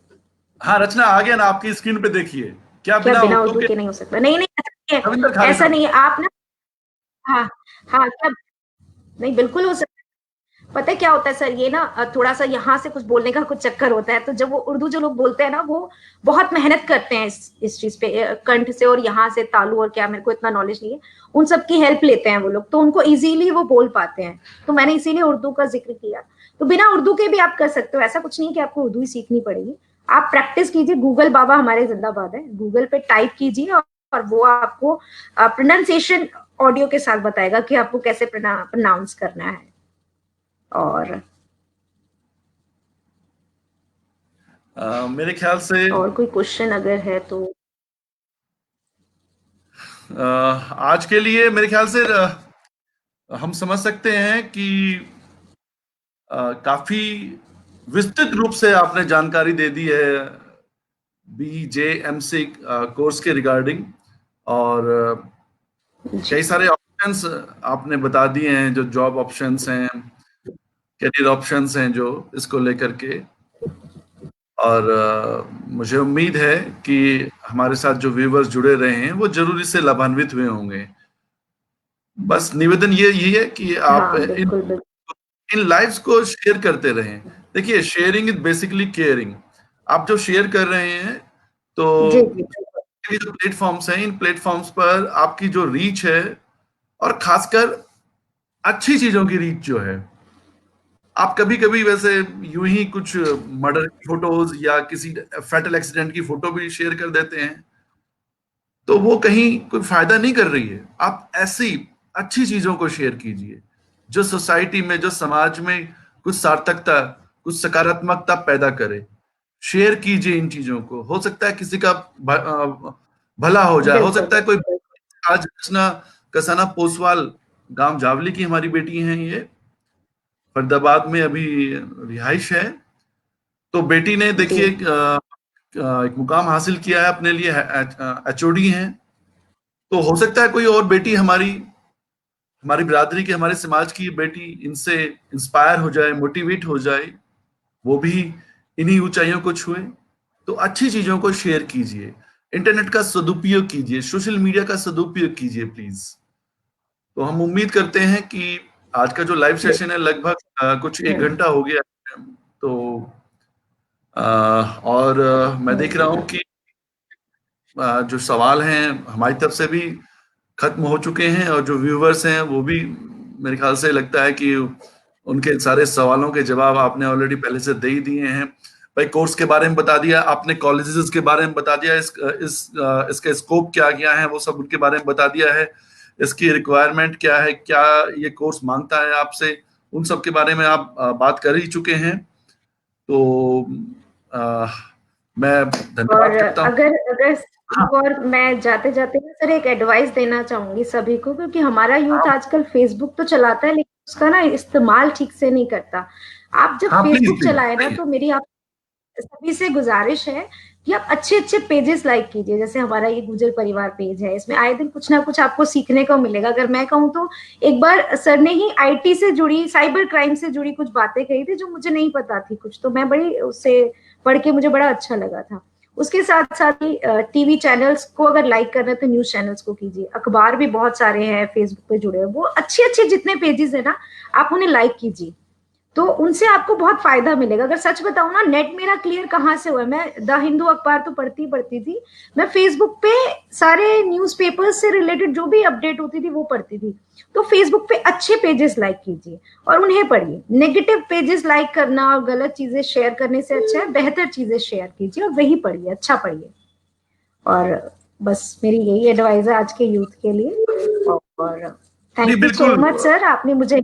हाँ रचना आ गया ना, आपकी स्क्रीन पे देखिए। क्या क्या बिना बिना उर्दू उर्दू के? के नहीं हो सकता? नहीं नहीं, ऐसा नहीं रविंद्र है, खालिद ऐसा साहब। नहीं है। आप ना, हाँ हाँ, क्या, नहीं बिल्कुल हो सकता है। पता है क्या होता है सर, ये ना थोड़ा सा यहाँ से कुछ बोलने का कुछ चक्कर होता है। तो जब वो उर्दू जो लोग बोलते हैं ना, वो बहुत मेहनत करते हैं इस चीज पे, कंठ से और यहाँ से तालु और क्या, मेरे को इतना नॉलेज नहीं है। उन सब की हेल्प लेते हैं वो लोग, तो उनको इजीली वो बोल पाते हैं। तो मैंने इसीलिए उर्दू का जिक्र किया। तो बिना उर्दू के भी आप कर सकते हो, ऐसा कुछ नहीं कि आपको उर्दू ही सीखनी पड़ेगी। आप प्रैक्टिस कीजिए, गूगल बाबा हमारे जिंदाबाद है, गूगल पे टाइप कीजिए और वो आपको प्रोनाउंसिएशन ऑडियो के साथ बताएगा कि आपको कैसे प्रोनाउंस करना है। और मेरे ख्याल से और कोई क्वेश्चन अगर है तो? आज के लिए मेरे ख्याल से हम समझ सकते हैं कि काफी विस्तृत रूप से आपने जानकारी दे दी है BJMC कोर्स के रिगार्डिंग। और जी कई सारे ऑप्शंस आपने बता दिए हैं, जो जॉब ऑप्शंस हैं, करियर ऑप्शंस हैं जो इसको लेकर के। और मुझे उम्मीद है कि हमारे साथ जो व्यूवर्स जुड़े रहे हैं वो जरूर इससे लाभान्वित हुए होंगे। बस निवेदन ये यही है कि आप हाँ इन बिल्कुल बिल्कुल। इन लाइव्स को शेयर करते रहें। देखिए, शेयरिंग इज बेसिकली केयरिंग। आप जो शेयर कर रहे हैं, तो जी जी बिल्कुल। ये जो प्लेटफॉर्म्स हैं, इन प्लेटफॉर्म्स पर आपकी जो रीच है, और खासकर अच्छी चीजों की रीच जो है, आप कभी कभी वैसे यूं ही कुछ मर्डर की फोटोज या किसी फैटल एक्सीडेंट की फोटो भी शेयर कर देते हैं, तो वो कहीं कोई फायदा नहीं कर रही है। आप ऐसी अच्छी चीजों को शेयर कीजिए जो सोसाइटी में, जो समाज में कुछ सार्थकता, कुछ सकारात्मकता पैदा करे। शेयर कीजिए इन चीजों को। हो सकता है किसी का भला हो जाए। हो बिल्कुल सकता है कोई, बिल्कुल। आज रचना कसाना पोसवाल, गांव जावली की हमारी बेटी हैं, ये फरीदाबाद में अभी रिहाइश है। तो बेटी ने जी देखिए एक मुकाम हासिल किया है अपने लिए, एचओडी हैं। तो हो सकता है कोई और बेटी हमारी हमारी बिरादरी की, हमारे समाज की बेटी इनसे इंस्पायर हो जाए, मोटिवेट हो जाए, वो भी इन्हीं ऊंचाइयों को छुए। तो अच्छी चीजों को शेयर कीजिए, इंटरनेट का सदुपयोग कीजिए, सोशल मीडिया का सदुपयोग कीजिए प्लीज। तो हम उम्मीद करते हैं कि आज का जो लाइव सेशन है, लगभग कुछ एक हम्म, घंटा हो गया है। तो और मैं देख रहा हूँ कि जो सवाल हैं हमारी तरफ से भी खत्म हो चुके हैं, और जो व्यूवर्स हैं वो भी, मेरे ख्याल से लगता है कि उनके सारे सवालों के जवाब आपने ऑलरेडी पहले से दे ही दिए हैं। भाई, कोर्स के बारे में बता दिया आपने, कॉलेजेस के बारे में बता दिया, इसका स्कोप क्या क्या है वो सब उनके बारे में बता दिया है, इसकी रिक्वायरमेंट क्या है, क्या ये कोर्स मांगता है आपसे, उन सब के बारे में आप बात कर ही चुके हैं। तो अ, मैं और धन्यवाद करता हूँ। अगर अगर हाँ, एक और मैं जाते जाते ना सर एक एडवाइस देना चाहूंगी सभी को, क्योंकि हमारा यूथ हाँ, आजकल फेसबुक तो चलाता है लेकिन उसका ना इस्तेमाल ठीक से नहीं करता। आप जब हाँ, प्लीज फेसबुक प्लीज। चलाए ना, तो मेरी आप सभी से गुजारिश है कि आप अच्छे अच्छे पेजेस लाइक कीजिए। जैसे हमारा ये गुजर परिवार पेज है, इसमें आए दिन कुछ ना कुछ आपको सीखने को मिलेगा। अगर मैं कहूँ तो एक बार सर ने ही आईटी से जुड़ी, साइबर क्राइम से जुड़ी कुछ बातें कही थी जो मुझे नहीं पता थी कुछ, तो मैं बड़ी उससे पढ़ के मुझे बड़ा अच्छा लगा था। उसके साथ साथ ही टीवी चैनल्स को अगर लाइक करना है तो न्यूज चैनल्स को कीजिए। अखबार भी बहुत सारे हैं फेसबुक पे जुड़े हुए, वो अच्छे अच्छे जितने पेजेस है ना, आप उन्हें लाइक कीजिए, तो उनसे आपको बहुत फायदा मिलेगा। अगर सच बताऊं ना, नेट मेरा क्लियर कहाँ से हुआ, मैं द हिंदू अखबार तो पढ़ती थी, मैं फेसबुक पे सारे न्यूज़पेपर्स से रिलेटेड जो भी अपडेट होती थी वो पढ़ती थी। तो फेसबुक पे अच्छे पेजेस लाइक कीजिए और उन्हें पढ़िए। नेगेटिव पेजेस लाइक करना और गलत चीजें शेयर करने से अच्छा है बेहतर चीजें शेयर कीजिए और वही पढ़िए, अच्छा पढ़िए। और बस मेरी यही एडवाइस है आज के यूथ के लिए। और जी, थैंक यू सो बिल्कुल। मच सर, आपने मुझे,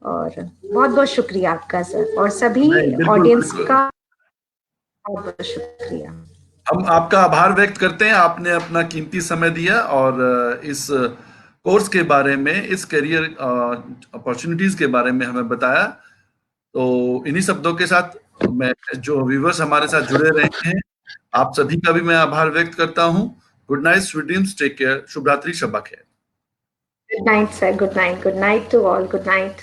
और बहुत बहुत शुक्रिया आपका सर, और सभी नहीं, बिल्कुल ऑडियंस बिल्कुल। का बहुत बहुत शुक्रिया। हम आपका आभार व्यक्त करते हैं, आपने अपना कीमती समय दिया और इस कोर्स के बारे में, इस करियर अपॉर्चुनिटीज के बारे में हमें बताया। तो इन्हीं शब्दों के साथ मैं, जो व्यूवर्स हमारे साथ जुड़े रहे हैं, आप सभी का भी मैं आभार व्यक्त करता हूँ। Good night, sweet dreams, take care, शुभ रात्रि, शब्बा खैर। Good night sir, good night to all, good night.